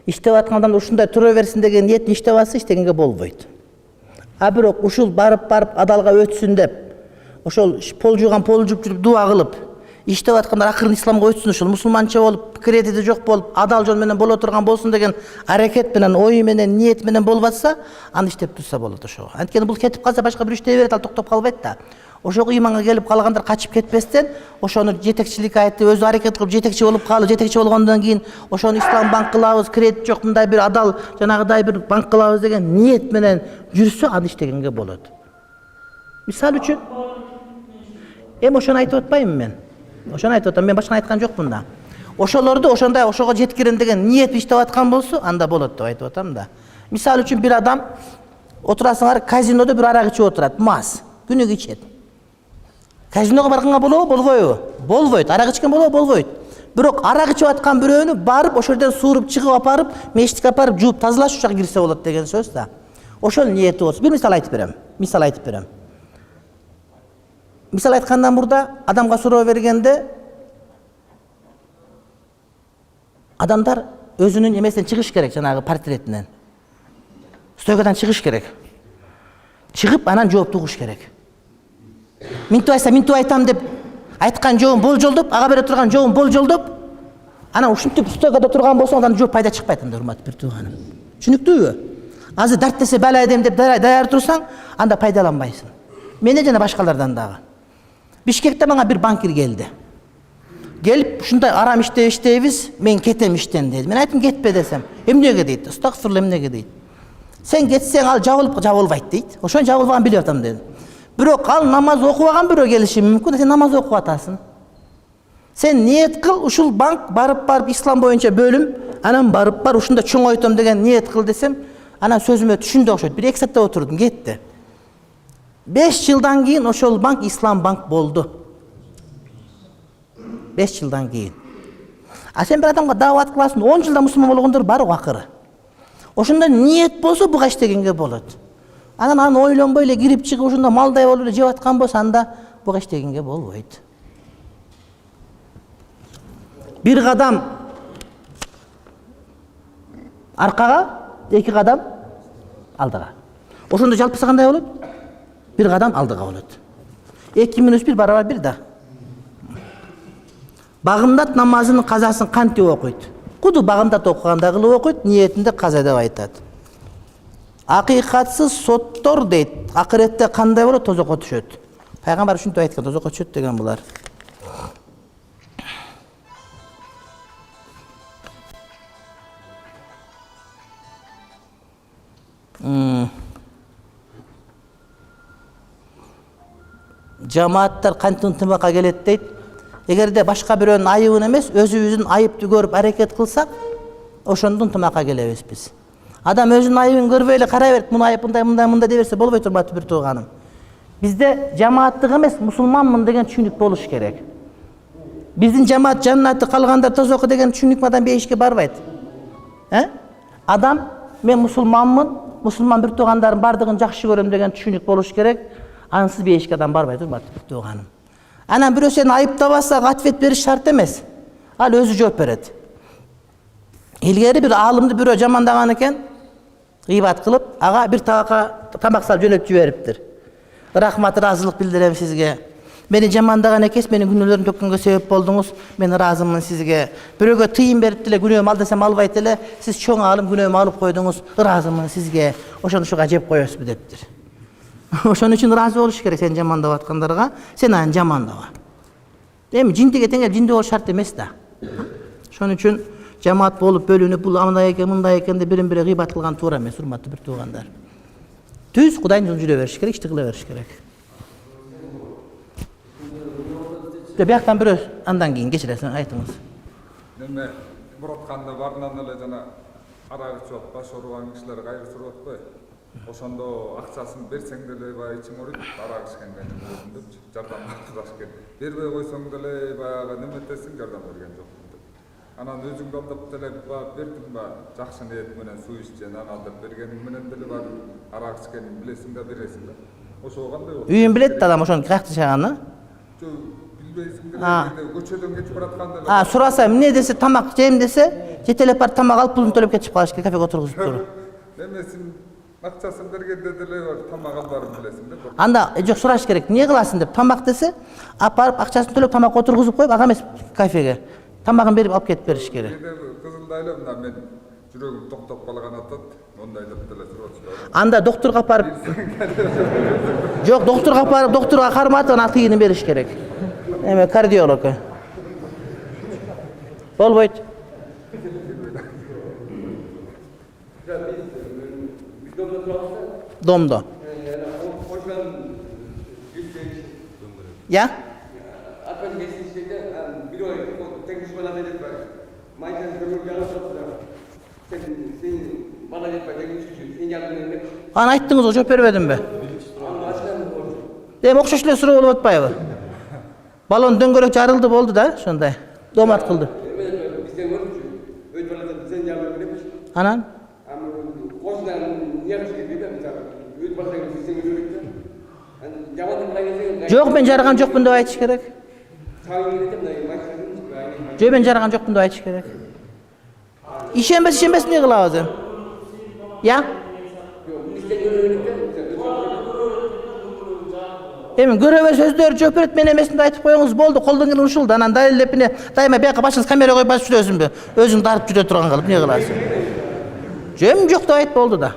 иштеп аткан адам ушундай тура берсин деген ниетин иштеп атса, иштегенге болбойт. А бирок ушул барып адалга өтсүн деп, ошол пол жууган пол жууп жүрүп дуа кылып, иштеп аткандар акырын исламга өтсүн, ошол мусулманча болуп, кредити жок болуп, адал жол менен боло турган болсун деген аракет менен, ой менен, ниет менен болуп атса, аны иштеп турса болот ошого. Анткени бул кетип калса башка бир иштей берет, ал токтоп калбайт да. Ошого ыйманга келип калгандар качып кетпестен, ошону жетекчилик айтып, өзү аракет кылып жетекчи болуп калып, жетекчи болгондон кийин ошону ислам банк кылабыз, кредит жок, мындай бир адал, жанагыдай бир банк кылабыз деген ниет менен жүрсө, аны иштегенге болот. Мисалы үчүн, ошону айтып атпаймынбы мен? Ошону айтып атам, мен башканы айткан жокмун да. Ошолорду ошондой ошого жеткирем деген ниет иштеп аткан болсо, анда болот деп айтып атам да. Мисалы үчүн бир адам отурасыңар, казинодо бир арак ичип отурат, мас, күнүгө ичет. Казинога барганга болобу, болбойбу? Болбойт. Арак ичкен болобу, болбойт. Бирок арак ичип аткан бирөөнү барып, ошол жерден сууруп чыгып апарып, мечитке апарып, жууп тазалаш ушак кирсе болот деген сөз да. Ошол ниети болсо. Бир мисал айтып берем. Мисал айткандан мурда адамга суроо бергенде адамдар өзүнүн эмесинен чыгыш керек, жанагы портретинен. Стойкадан чыгыш керек. Чыгып анан жооп тугуш керек. Минтип айтса, минтип айтам деп айткан жообун болжолдоп, ага бере турган жообун болжолдоп, анан ушинтип стойкада турган болсо, андан жооп пайда чыкпайт анда, урматтуу бир тууганым. Түшүнүктүүбү? Азыр дарттесе бала эдем деп даяр турсаң, анда пайдаланбайсың. Менен жана башкалардан дагы. Бишкекте мага бир банкир келди. Келип, ушундай арам иштейбиз, мен кетем иштен деди. Мен айттым, кетпе десем. Эмнеге дейт? Астагфирулла, эмнеге дейт? Сен кетсең ал жабылбайт дейт. Ошону жабылбаган билип атам деди. Бирок ал намаз окубаган бирөө келиши мүмкүн, сен намаз окуп атасың. Сен ниет кыл, ушул банк барып ислам боюнча бөлүм, анан барып ушунда чоңойтом деген ниет кыл десем, анан сөзүмө түшүндү окшойт. 1-2 саатта отурдум, кетти. 5 жылдан кийин ошол банк ислам банк болду. 5 жылдан кийин. А сен бир адамга даават кыласың, 10 жылда мусулман болгондор бар акыры. Ошондо ниет болсо буга иштегенге болот. Анан аны ойлонбой эле кирип чыгып ушунда малдай болуп эле жеп аткан болсо, анда буга иштегенге болбойт. Бир кадам аркага, 2 кадам алдыга. Ошондо жалпысы кандай болот? 1 кадам алдыга болот. 2 минус 1 барабар 1 да. Багымдат намазынын казасын кантип окуйт? Куду багымдат окугандай кылып окуйт, ниетинде каза деп айтат. Акыйкатсыз соттор дейт. Акыретте кандай болот? Тозокко түшөт. Пайгамбар ушинтип айткан, тозокко түшөт деген булар. Жамааттар кантип ынтымакка келет дейт. Эгерде башка бирөөнүн айыбын эмес, өзүбүздүн айыпты көрүп аракет кылсак, ошондон ынтымакка келебиз биз. Адам өзүнүн айыбын көрбөй эле карай берет, муну айып мындай дей берсе болбой турбайбы бир тууганым. Бизде жамааттык эмес, мусулманмын деген түшүнүк болуш керек. Биздин жамаат жаннаты калганда тозоку деген түшүнүк менен бейишке барбайт. Адам мен мусулманмын, мусулман бир туугандарым бардыгын жакшы көрөм деген түшүнүк болуш керек. Ансыз бейишке адам барбай турбайт бир тууганым. Анан бирөө сени айыптабаса, ответ бериш шарт эмес. Ал өзү жооп берет. Илгери бир аалымды бирөө жамандаган экен, гыйбат кылып, ага бир тамак салып жөнөтүп жибериптир. Рахмат, ыраазылык билдирем сизге. Мени жамандаган экенсиз, менин күнөөлөрүм төккөнгө себеп болдуңуз. Мен ыраазымын сизге. Бирөөгө тыйым берип деле күнөөмү ал десем албайт эле. Сиз чоң аалым күнөөмү алып койдуңуз. Ыраазымын сизге. Ошону ушуга жеп коесузбу дептир. Ошон үчүн ыраазы болуш керек сени жамандап аткандарга. Сен аны жамандаба. Эми жиндиге теңеп жинди болуш шарт эмес да. Ошон үчүн жамаат болуп бөлүнүп, бул андай экен, мындай экен деп бирин-бири гыйбат кылган туура эмес, урматтуу бир туугандар. Түз Кудайдын жолун жүрө бериш керек, ишти кыла бериш керек. Бияктан бирөө андан кийин кечиресиң, айтыңыз. Неме Муратканда барынан эле жана арак ичип баш ооруган кишилер кайгы сүрүп атпайбы? Ошондо акчасын берсең деле баягы ичиң ооруйт, арак ичкенген деп жардам кылаш керек. Бербей койсоң деле баягы неметесиң, жардам берген жокмун деп. Анан өзүңдү алдап деле бердим ба, жакшы ниет менен суу иччен, анан алдап бергениң менен деле бар арак ичкениңди билесиң да бересиң да. Ошо кандай болот? Үйүн билет да адам ошону каякта жашаганын. Билбейсиң деле, көчөдөн кетип баратканда деле. Сураса, эмне десе, тамак жейм десе, жетелеп барып тамак алып пулун төлөп кетип калыш керек, кафеге отургузуп туруп. Немесин акчасын бергенде деле тамак алып барып билесиң да. Анда жок сураш керек. Эмне кыласың деп тамак десе, алып барып акчасын төлөп тамак отургузуп коюп, ага эмес кафеге. Тамагын берип алып кетип бериш керек. Кызылда эле мына мен жүрөгүм токтоп калган атат, мондай деп деле сурап. Анда доктурга барып жок, доктурга барып, доктурга карматып, анан тыйынын бериш керек. Эме кардиолог. Болбойт. Домдо. Я? Аны айттыңыз го, жооп бербедимби? Эми окшош эле суроо болуп атпайбы? Балон дөңгөлөк жарылды болду да, ошондой. Домат кылды. Анан? Жок, мен жарган жокмун деп айтыш керек. Жок, мен жарган жокмун деп айтыш керек. Ишенбес эмне кылабыз эми? Я? Эми көрө бер сөздөр жооп берет, мен эмесин айтып коюңуз болду, колдон келген ушул. Анан далилдеп эле дайыма бияка башыңыз камера коюп басып жүрөсүңбү? Өзүң дарып жүрө турган кылып эмне кыласың? Жем жок деп айт болду да.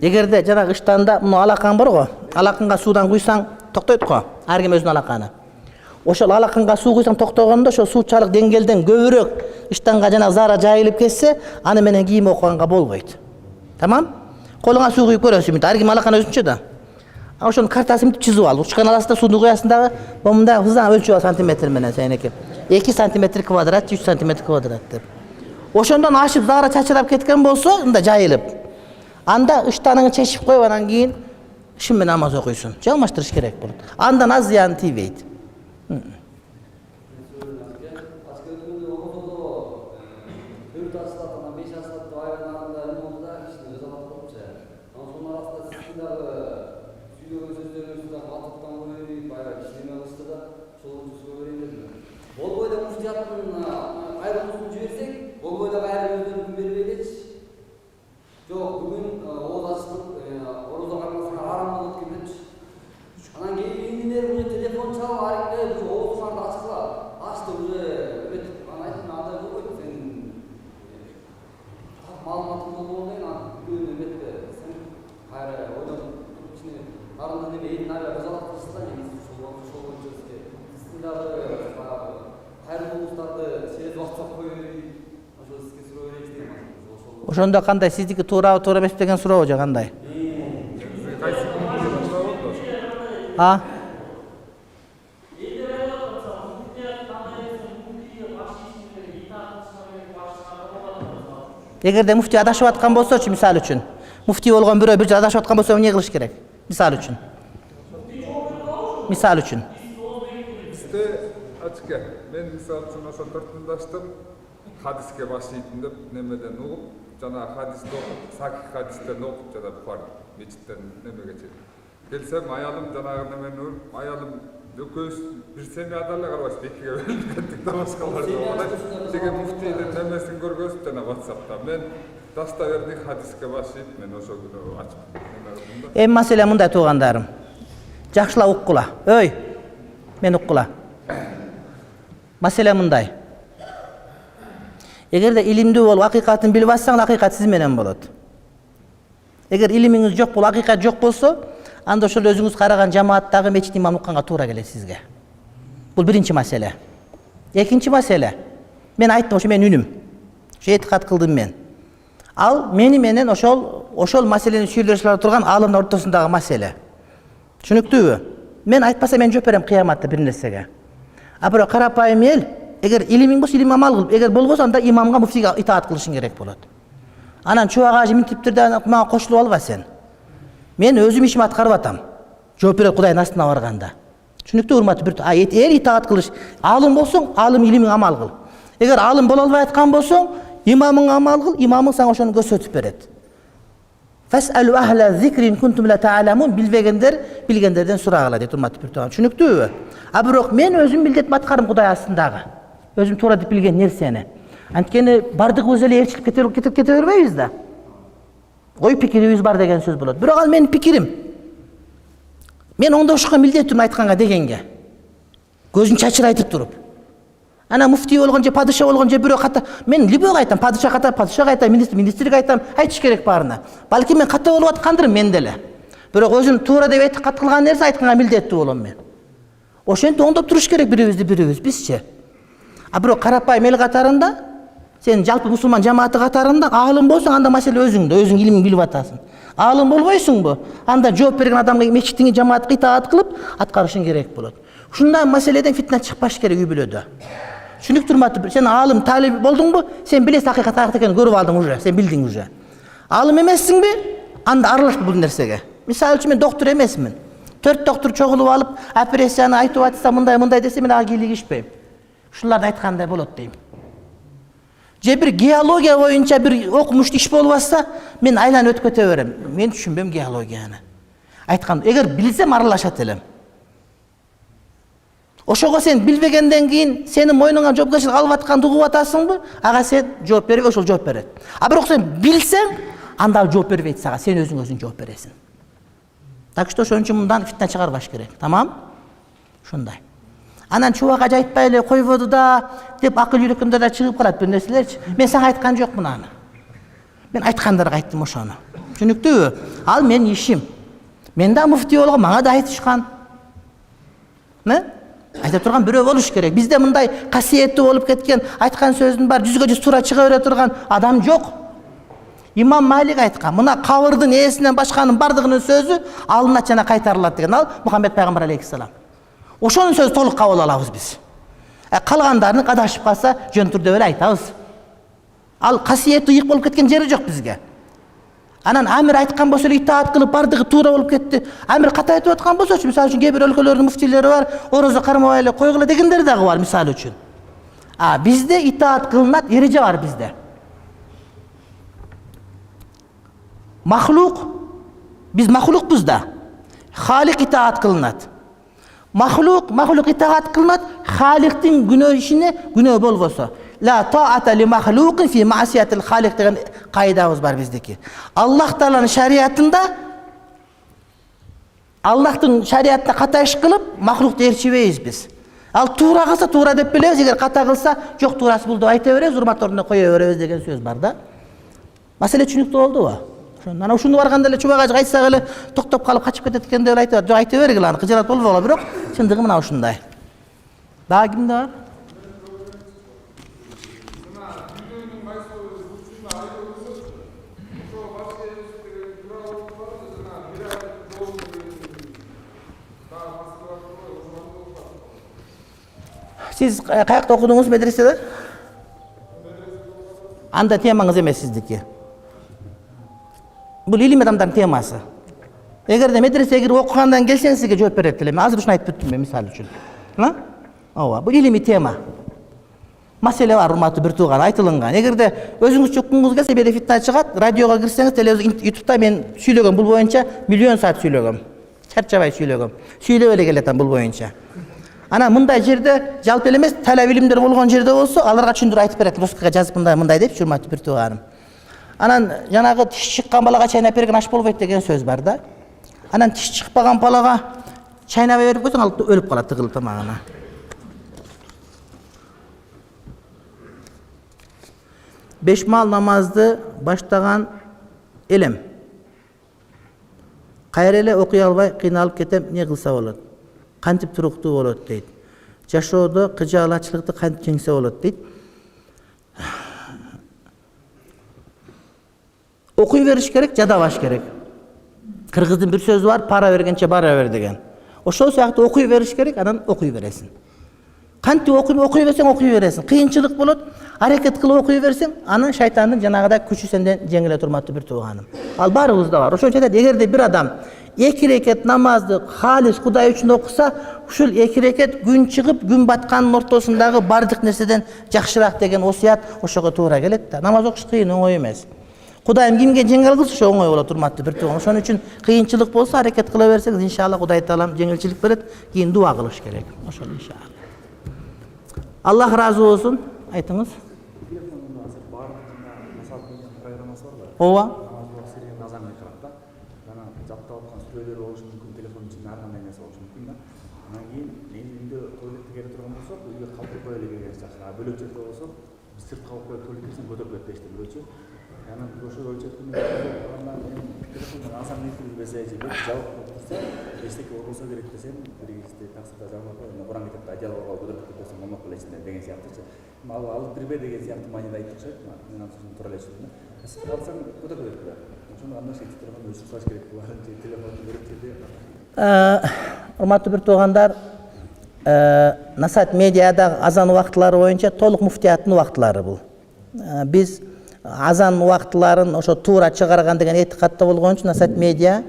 Эгерде жана кыштанда муну алакан бар го, алаканга суудан куйсаң токтойт го, ар ким өзүнүн алаканы. Ошол алаканга суу куйсаң токтогондо ошол суучалык деңгээлден көбүрөөк ыштанга жана зара жайылып кетсе, аны менен кийим окуганга болбойт. Тамам? Колуңа суу куюп көрөсүң, ар ким алаканы өзүнчө да. Ошонун картасын чизип ал, учкан аласың да сууну куясың дагы, момундай кылсаң өлчүп ал сантиметр менен сеники. 2 сантиметр квадрат, 3 сантиметр квадрат деп. Ошондон ашып зара чачырап кеткен болсо, мындай жайылып. Анда ыштаныңы чечип коюп, анан кийин ишин менен намаз окуйсуң. Жалмаштырыш керек болот. Андан аз зыян тийбейт. Жоқ, бүгін ол ашылып, ороза қармасына арам болып кетті. Анан кейін үйінер телефон чалып, аректе оғызмарды ашқыла. Ашты уже, анан айтын андай болбойт, сен маалыматың болғандан бүгін эметте сен кайра ойлонуп ичине арында неме элдин ары жазалап кылышса, негизи ошол боюнча сизге сиздин дагы кайрылуулуктарды через WhatsApp кое берейин. Ошо сизге суроо берейин дейм. Ошол. Ошондо кандай сиздики туурабы туура эмес деген сурообу же кандай? Кайсы болду? А? Эгерде муфтий адашып аткан болсочу, мисалы үчүн. Муфтий болгон бирөө бир адашып аткан болсо эмне кылыш керек? Мисалы үчүн. Мисалы үчүн. Бизде ачка мен мисалы үчүн ошо тартындаштым хадиске башлайтын деп немеден угуп, жана хадисти окуп, сахих хадистерди окуп жана бар мечиттен немеге чейин. Келсем аялым жанагы немени уруп, аялым экөөбүз бир семьяда эле карабайбыз, экиге бөлүнүп кеттик да башкалар жок. Деген муфтийдин немесин көргөзүп жана WhatsApp'та мен достоверный хадиске башлайт, мен ошол күнү ачып неме кылдым да. Эми маселе мындай туугандарым. Жакшылап уккула. Өй, мен уккула. Маселе мындай. Эгерде илимдүү болуп, акыйкатын билип атсаң, акыйкат сиз менен болот. Эгер илимиңиз жок болуп, акыйкат жок болсо, анда ошол өзүңүз караган жамааттагы мечит имам укканга туура келет сизге. Бул биринчи маселе. Экинчи маселе. Мен айттым, ошо менин үнүм. Ошо этикат кылдым мен. Ал мени менен ошол маселени сүйлөшүп турган аалымдар ортосундагы маселе. Түшүнүктүүбү? Мен айтпаса мен жооп берем кыяматта бир нерсеге. А бирок карапайым эл, эгер илимиң болсо илим амал кыл, эгер болбосо анда имамга, муфтийге итаат кылышың керек болот. Анан чубак мынтип түрдө мага кошулуп алба сен. Мен өзүм ишими аткарып атам. Жооп берет Кудайдын астына барганда. Түшүнүктүү урматтуу бир итаат кылыш. Аалым болсоң, аалым илимиң амал кыл. Эгер аалым боло албай аткан болсоң, имамың амал кыл, имамың сага ошону көрсөтүп берет. Фас'алу ахла зикрин кунтум ла та'ламун, билбегендер билгендерден сурагыла дейт урматтуу бир тууган. Түшүнүктүүбү? А бирок мен өзүм билдетип аткарым Кудай астындагы. Өзүм туура деп билген нерсени. Анткени бардыгыбыз эле элчилик кете бербейбиз да. Ой пикирибиз бар деген сөз болот. Бирок ал менин пикирим. Мен оңдошко милдеттүүмүн айтканга дегенге. Көзүн чачырайтып туруп. Ана муфтий болгон же падыша болгон же бирөө ката, мен любой айтам, падыша айтам, министрге айтам, айтыш керек баарына. Балки мен ката болуп аткандырмын мен деле. Бирок өзүм туура деп этикат кылган нерсе айтканга милдеттүү болом мен. Ошентип оңдоп туруш керек бирибиз бизчи. А бирок карапайым эл катарында, сен жалпы мусулман жамааты катарында аалым болсоң, анда маселе өзүңдө, өзүң илимиң билип атасың. Аалым болбойсуңбу? Анда жооп берген адамга мечиттиңи жамаатка итаат кылып аткарышың керек болот. Ушундай маселеден фитна чыкпаш керек үй бүлөдө. Түшүнүктүү урматтуу, сен аалым талип болдуңбу? Сен билесиң акыйкат экенин көрүп алдың уже, сен билдиң уже. Аалым эмессиңби? Анда аралашпа бул нерсеге. Мисалы үчүн мен доктор эмесмин. 4 доктор чогулуп алып, операцияны айтып атса, мындай десе мен ага кийлигишпейм. Ушуларды айткандай болот дейм. Же бир геология боюнча бир окумуштуу иш болуп атса, мен айланып өтүп кете берем. Мен түшүнбөм геологияны. Айткан, эгер билсем аралашат элем. Ошого сен билбегенден кийин сенин мойнуңа жоопкерчилик алып атканды угуп атасыңбы? Ага сен жооп бербей, ошол жооп берет. А бирок сен билсең, анда ал жооп бербейт сага, сен өзүң жооп бересиң. Так что ошон үчүн мындан фитна чыгарбаш керек. Тамам? Ушундай. Анан чубак айтпай эле койбоду да деп акыл жүрөккөндө да чыгып калат бир нерселерчи. Мен сага айткан жокмун аны. Мен айткандарга айттым ошону. Түшүнүктүүбү? Ал менин ишим. Мен да муфтий болгом, мага да айтышкан. Айта турган бирөө болуш керек. Бизде мындай касиеттүү болуп кеткен, айткан сөзүн бар, 100 туура чыга бере турган адам жок. Имам Малик айткан, мына кабырдын ээсинен башканын бардыгынын сөзү алынат жана кайтарылат деген. Ал Мухаммед пайгамбар алейхиссалам. Ошонун сөзү толук кабыл алабыз биз. Калгандарын адашып калса жөн түрдө эле айтабыз. Ал касиеттүү ыйык болуп кеткен жери жок бизге. Анан амир айткан болсо эле итаат кылып бардыгы туура болуп кетти. Амир ката айтып аткан болсочу, мисалы үчүн кээ бир өлкөлөрдүн муфтилери бар, орозо кармабай эле койгула дегендери дагы бар мисалы үчүн. Бизде итаат кылынат, эреже бар бизде. Махлук, биз махлукпуз да. Халик итаат кылынат. Махлук итаат кылынат, халиктин күнөө ишине күнөө болбосо. La ta'ata li mahluqin fi ma'siyatil khaliq деген кайдабыз бар биздики. Аллах Тааланын шариятында Аллахтын шариятына ката иш кылып, махлукты ээрчибейбиз биз. Ал туура кылса туура деп билебиз, эгер ката кылса жок туурасы бул деп айта беребиз, урмат ордуна кое беребиз деген сөз бар да. Маселе түшүнүктүү болдубу? Ана ушуну барганда эле чубак ажы айтсак эле токтоп калып качып кетет экен деп айтып, айта бергиле аны, кыжырат болбогула, бирок чындыгы мына ушундай. Дагы кимде бар? Siz kayakta okudunuz medresede? Anda temanız emes sizdiki. Bu ilim adamların teması. Eğer de medreseye girip okugandan gelseniz sizge жооп берет элем. Азыр ушуну айтып өттүм мен мисал үчүн. Ооба, бул илимий тема. Маселе бар, урматтуу бир тууган, айтылынган. Эгерде өзүңүз чуккуңуз келсе, беде фитна чыгат, радиого кирсеңиз, YouTube'да мен сүйлөгөм бул боюнча миллион саат сүйлөгөм. Чарчабай сүйлөгөм. Сүйлөп эле келатам бул боюнча. Ана мындай жерде жалпы эле эмес, талап илимдер болгон жерде болсо, аларга түшүндүрүп айтып берет. Рускага жазып мындай деп, урматтуу бир тууганым. Анан жанагы тиш чыккан балага чайнап берген аш болбойт деген сөз бар да. Анан тиш чыкпаган балага чайнабай берип койсоң, ал өлүп калат тыгылып тамагына. Beş mal namazdı başlagan elem. Kayırele okuy albay kıynalıp ketem ne kılsa olur? Kantip turuqtu olur deydi. Jaşooda kıcalaçılıkты kantip jengse olur deydi. Okuy veriş gerek, jadabaş gerek. Kırgızdın bir sözü var, para vergençe bara ver degen. Oşo siyaqta okuy veriş gerek, anan okuy veresin. Kanti okuy versen okuy veresin. Kıyınçılık bulup, hareket kılıp okuy versen, anın şeytanın janagıda küçü senden jengile turmattı bir tuğanım. Al barımızda var. Oşo çedet, egerde bir adam 2 reket namazdı halis Kuday üçün okusa, uşul 2 reket gün çıkıp gün batkanın ortasındağı bardık neseden jakşırak degen osiyat oşoga tuğra gelet da. Namaz okuş kıyın, oңой emez. Kudayım kimge jengil kılsa oşo oңой bola turmattı bir tuğanım. Şonun üçün kıyınçılık bolsa hareket kıla verseniz inşallah Kuday Taalam jengilçilik beret, keyin dua kılış gerek. Oşo inşallah. Allah razı olsun. Aytыңыз. Telefonumda hazır bardığında masal koygan программасы бар да. Ооба. Намаз убак серген азан экранда. Жана жаттап аткан сүрөлөр болушу мүмкүн, телефондун ичинде ар кандай нерсе болушу мүмкүн да. Анан кийин мен үйдө туалетке келе турган болсок, үйгө калтырып кое эле келген жакшы. Бөлөк жерде болсок, биз сыртка алып коюп туалетке кирсем көтөрүп кетти эште бирөөчү. Анан ошо өлчөттүн тургандан мен телефондон азан айтылбесе же бет жабык турса, эчтеке болбосо керек десем, бир кезде таксырда жабылып койгон, Куран кетипти, ажал орго көтөрүп кетсем болмок эле ичинде деген сыяктычы. Алып кирбе деген сыяктуу мааниде айтып окшойт. Мен аны тура эле түшүндүм. Сиз алсаң көтөрүп кетти. Ошону андай шекти турган өчүрүп коюш керек булар. Телефонду берип жерде. Урматтуу бир туугандар, Насаат медиада азан убактылары боюнча толук муфтияттын убактылары бул. Биз азан убактыларын ошо туура чыгарган деген этикадта болгон үчүн Насаат медиа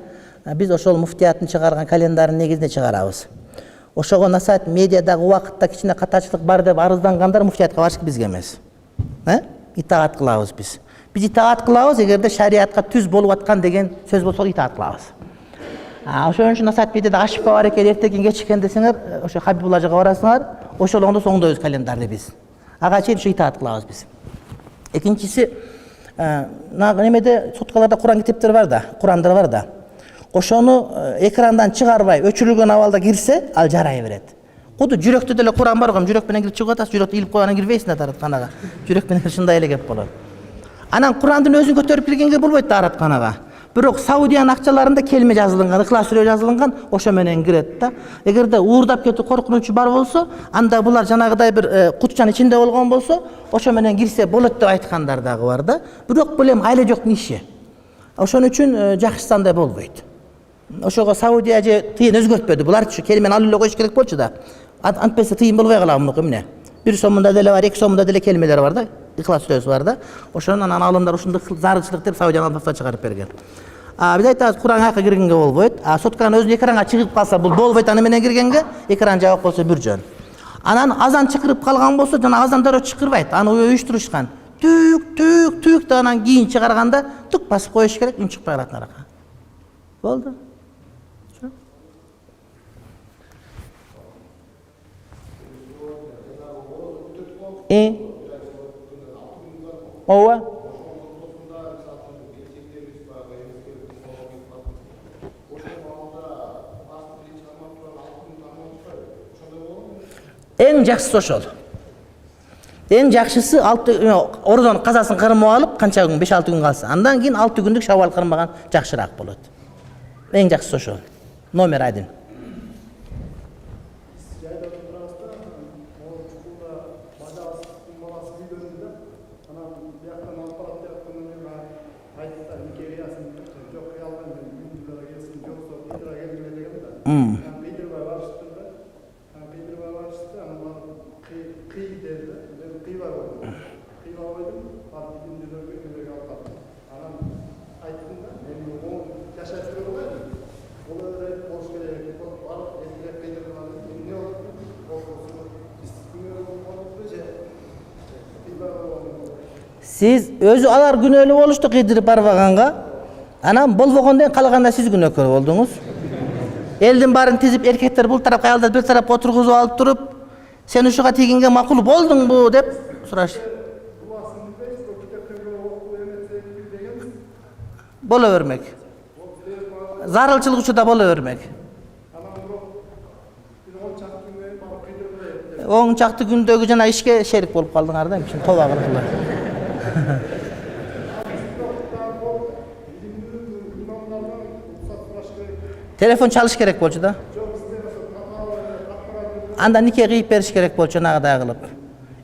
биз ошол муфтияттын чыгарган календарын негизинде чыгарабыз. Ошого Насаат медиадагы убакытта кичине катачылык бар деп арыздангандар муфтиятка барыш биз эмес. Итаат кылабыз биз. Биз итаат кылабыз, эгерде шариатка түз болуп аткан деген сөз болсо итаат кылабыз. Ошон үчүн Насаат медиада ашыкпа бар экен, эртең кечиккен десеңер, ошо Хабибулла ажага барасыңар, ошолоңдо соңдойбуз календарды биз. Ага чейин ошо итаат кылабыз биз. Экинчиси, немеде суткаларда Куран китептер бар да, Курандар бар да. Ошону экрандан чыгарбай, өчүрүлгөн абалда кирсе, ал жарай берет. Куду жүрөктө деле Куран бар го, жүрөк менен кирип чыгып атасыз, жүрөктө илип койгондан кирбейсиң да даратканага. Жүрөк менен ушундай эле кеп болот. Анан Курандын өзүн көтөрүп киргенге болбойт даратканага. Бирок Саудиянын акчаларында келме жазылган, Ихлас сүрө жазылган, ошо менен кирет да. Эгерде уурдап кетип коркунучу бар болсо, анда булар жанагыдай бир кутчан ичинде болгон болсо, ошо менен кирсе болот деп айткандар дагы бар да. Бирок бул эми айла жоктун иши. Ошон үчүн жакшысы андай болбойт. Ошого Саудия же тыйын өзгөртпөдү. Булар келмен алып эле коюш керек болчу да. Антпесе тыйын болбой калам муну эмне. 1 сомунда деле бар, 2 сомунда деле келмелер бар да. Ихлас сүрөсү бар да. Ошондон анан алымдар ушундый зарылчылык деп Саудиянын алфавитта чыгарып берген. Биз айтабыз Куран аяка киргенге болбойт. Сотканын өзүнүн экранга чыгып калса бул болбойт, аны менен киргенге экран жабык болсо бир жөн. Анан азан чыкырып калган болсо, жана азандар чыкырбайт. Аны уюштурушкан. Түк деп анан кийин чыгарганда тук басып коюш керек, үн чыкпай калат арака. Болду. Ооба. Эң жакшысы ошол. Эң жакшысы ордон казасын кырмап алып, канча күн 5-6 күн калса, андан кийин 6 күндүк шавал кырмаган жакшыраак болот. Эң жакшысы ошол. Номер 1. Siz özü alar günölü boluştu kıyдырып barбаганга. Анан болбогондон калганда siz күнөөкөр болдуңуз. Элдин баарын тизип эркектер бул тарапка аялдар бир тарапка отургузуп алып туруп, сен ушуга тийгенге макул болдуңбу деп сураш. Боло бермек. Зарылчылык учурда боло бермек. Он чакты күндөгү жана ишке шерик болуп калдыңар да, чын тоба кылгыла. Telefon çalış gerek bolчу да. Анда нике кыйып бериш керек болчу жанагыдай кылып.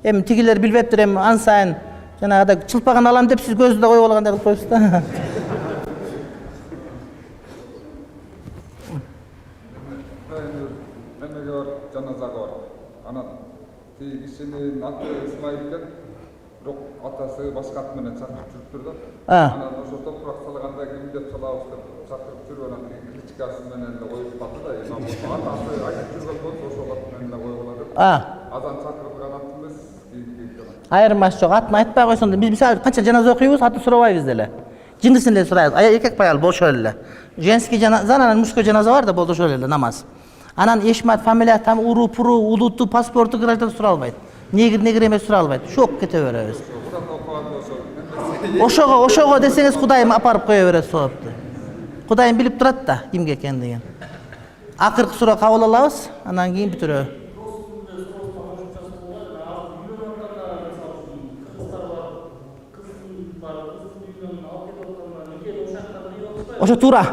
Эми тигилер билбептир, эми ан сайын жанагыдай чылпаган алам деп сиз көзүндө коюп алгандай кылып коюпсуз да. Эмеге бар, жаназага бар. Анан тиги кишинин аты Исмаил экен, бирок атасы башка ат менен чакырып жүрүптүр да. Анан ошо топурак салганда ким деп салабыз деп чакырып жүрүп анан кличкасы менен эле коюп калды да. Имам атасы айтып жүргөн болсо ошол ат менен эле коюла деп. Азан чакырылган ат эмес, айырмасы жок. Атын айтпай койсоң да биз мисалы канча жаназа окуйбуз, атын сурабайбыз деле. Жиңдисин эле сурайбыз. Эркек баял болшо эле. Женский жаназа, анан мужской жаназа бар да, болду ошол эле намаз. Анан эшмат, фамилия, там уру, пуру, улуту, паспорту, граждан суралбайт. Негир эмес суралбайт. Шок кете беребиз. Ошого десеңиз Кудайым апарып кое берет соопту. Кудайым билип турат да кимге экендигин. Акыркы суроо кабыл алабыз, анан кийин бүтүрөбүз. Ошо туура.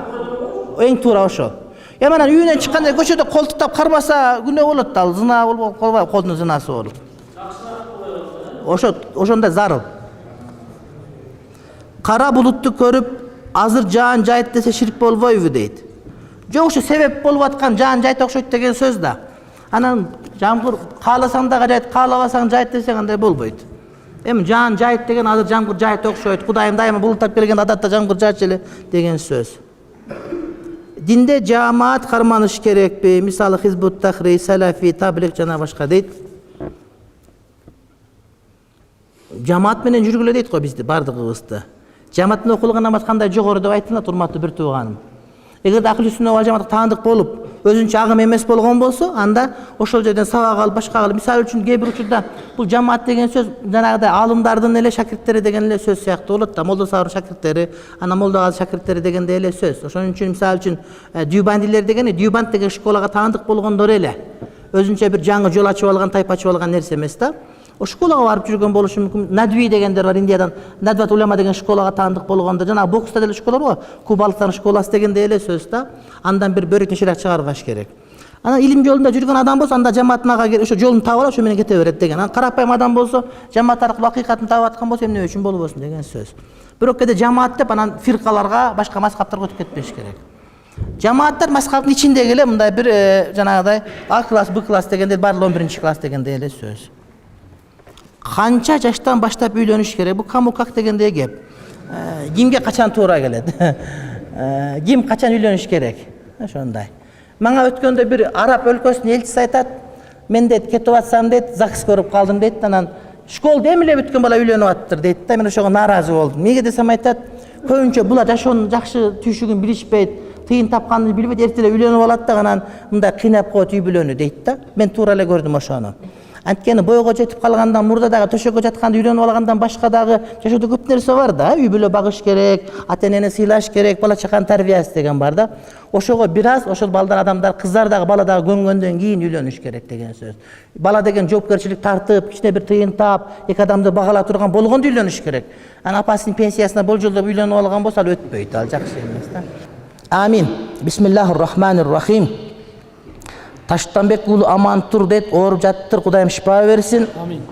Эң туура ошо. Я мына үйүнөн чыкканда көчөдө колтуктап кармаса күнөө болот да, зына болуп калбайбы, колдун зынасы болуп. Ошондой зарыл. Кара булутту көрүп, азыр жаан жайт десе ширк болбойбу дейт. Жок, ошо себеп болуп аткан жаан жайт окшойт деген сөз да. Анан жамгыр кааласаң да жайт, каалабасаң жайт десең андай болбойт. Эми жаан жайт деген азыр жамгыр жайт окшойт. Кудайым дайыма булуттап келген адатта жамгыр жайт эле деген сөз. Динде жамаат карманыш керекпи? Мисалы Хизбут Тахрир, Салафи, Таблиг жана башка дейт. Жамаат менен жүргүлө дейт го бизди бардыгыбызды. Жамаат менен окулган намаз кандай жогору деп айтылат, урматтуу бир тууганым. Эгерде Ахли Сүннат ва жамаатка таандык болуп, өзүнчө агым эмес болгон болсо, анда ошол жерден сабак алып, башка кылып, мисалы үчүн кээ бир учурда бул жамаат деген сөз жанагыдай алымдардын эле шакирттери деген эле сөз сыяктуу болот да, Молда Сабыр шакирттери, анан Молда Газы шакирттери дегендей эле сөз. Ошон үчүн мисалы үчүн Дүйбандилер дегени Дүйбанд деген школага таандык болгондор эле. Өзүнчө бир жаңы жол ачып алган, тайп ачып алган нерсе эмес да. O школага барып жүргөн болушу мүмкүн. Надви дегендер бар, Индиядан Надват улама деген школага таандык болгондо, жана бокста деле школа бар, кубалыктардын школасы дегендей эле сөз да. Андан бир бөрөктөн ширак чыгарбаш керек. Анан илим жолунда жүргөн адам болсо, анда жамаатына келип, ошо жолун таап алып, ошо менен кете берет деген. Анан карапайым адам болсо, жамаат аркылуу акыйкатын таап аткан болсо, эмне үчүн болбосун деген сөз. Бирок кеде жамаат деп анан фиркаларга, башка мазхабтарга өтүп кетпеш керек. Жамааттар мазхабтын ичиндеги эле мындай бир жанагыдай А класс, Б класс дегендей, баары 11 класс дегендей эле сөз. Канча жаштан баштап үйлөнүш керек? Бул кому как дегендей кеп. Кимге качан туура келет? Ким качан үйлөнүш керек? Ошондой. Мага өткөндө бир араб өлкөсүнүн элчиси айтат, мен дейт кетип атсам дейт, ЗАГС көрүп калдым дейт, анан школда эми эле бүткөн бала үйлөнүп аттыр дейт да. Мен ошого нааразы болдум. Эмне десем айтат, көбүнчө булар жашоонун жакшы түйшүгүн билишпейт, тыйын тапканды билбейт, эрте эле үйлөнүп алат да, анан мындай кыйнап коет үй бүлөнү дейт да. Мен туура эле көрдүм ошону. Анткени бойго жетип калгандан, мурда дагы төшөккө жатканда үйлөнүп алгандан башка дагы жашоодо көп нерсе бар да. Үй бүлө багыш керек, ата-энени сыйлаш керек, бала чаканын тарбиясы деген бар да. Ошого бир аз ошол балдар, адамдар, кыздар дагы, бала дагы көнгөндөн кийин үйлөнүш керек деген сөз. Бала деген жоопкерчилик тартып, кичине бир тыйын таап, эки адамды багала турган болгондо үйлөнүш керек. Анан апасынын пенсиясына болжолдоп үйлөнүп алган болсо, ал өтпөйт, ал жакшы эмес да. Амин. Бисмиллахир-рахманир-рахим. Таштанбек уулу аман тур дейт, ооруп жаттыр, Кудайым шифа берсин. Амин.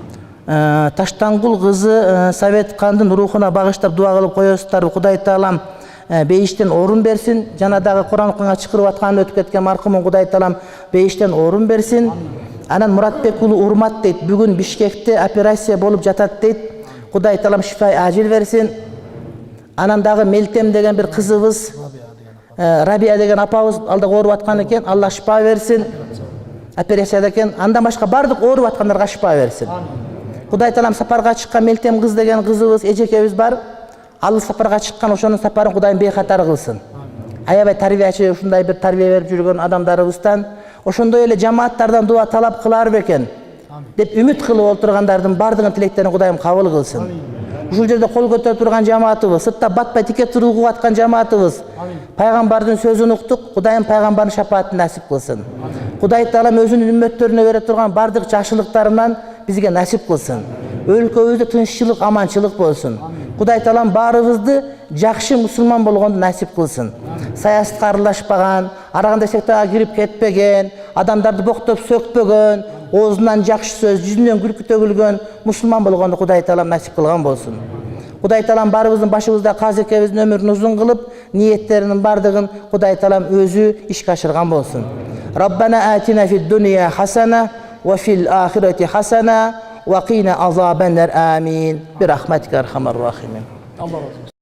Таштангул кызы Совет кандын рухуна багыштап дуа кылып коесуздар. Кудай Таалам бейиштен орун берсин. Жана дагы Куран окуганга чакырып аткан өтүп кеткен маркумун Кудай Таалам бейиштен орун берсин. Анан Муратбек уулу Урмат дейт, бүгүн Бишкекте операция болуп жатат дейт. Кудай Таалам шифа ажил берсин. Анан дагы Мелтем деген бир кызыбыз, Рабия деген апабыз алда ооруп аткан экен, Алла шифа берсин. Операцияда экен. Андан башка бардык ооруп аткандарга шифа берсин. Құдай Таалам сапарға шыққан Мелтем қыз деген қызыбыз, эжекебиз бар. Алыс сапарға шыққан ошонун сапарын Құдайым бейхатар кылсын. Аябай тарбиячы, ушундай бир тарбия берип жүргөн адамдарыбыздан, ошондой эле жамааттардан дуа талап кылар бекен деп үмүт кылып отургандардын бардыгын тилектерин Кудайым кабыл кылсын. Ушул жерде кол көтөрүп турган жамаатыбыз, сыртта батпай тике тургуп аткан жамаатыбыз, пайгамбардын сөзүн уктук, Кудайым пайгамбардын шафаатын насип кылсын. Кудай Таалам өзүнүн үммөттөрүнө бере турган бардык жакшылыктарынан бизге насип кылсын. Өлкөбүздө тынччылык, аманчылык болсун. Кудай Таалам баарыбызды жакшы мусулман болгонду насип кылсын. Саясатка аралашпаган, араганда сектага кирип кетпеген, адамдарды боктоп сөкпөгөн, оозунан жакшы сөз, жүзүнөн күлкү төгүлгөн мусулман болгонду Кудай Таалам насип кылган болсун. Кудай Таалам баарыбыздын башыбызда казекебиздин өмүрүн узун кылып, ниеттеринин бардыгын Кудай Таалам өзү ишке ашырган болсун. Rabbana atina fid dunya hasana ve fil ahireti hasana ve qina azabennar amin. Bir rahmetika erhamer rahimin. Allah razı olsun.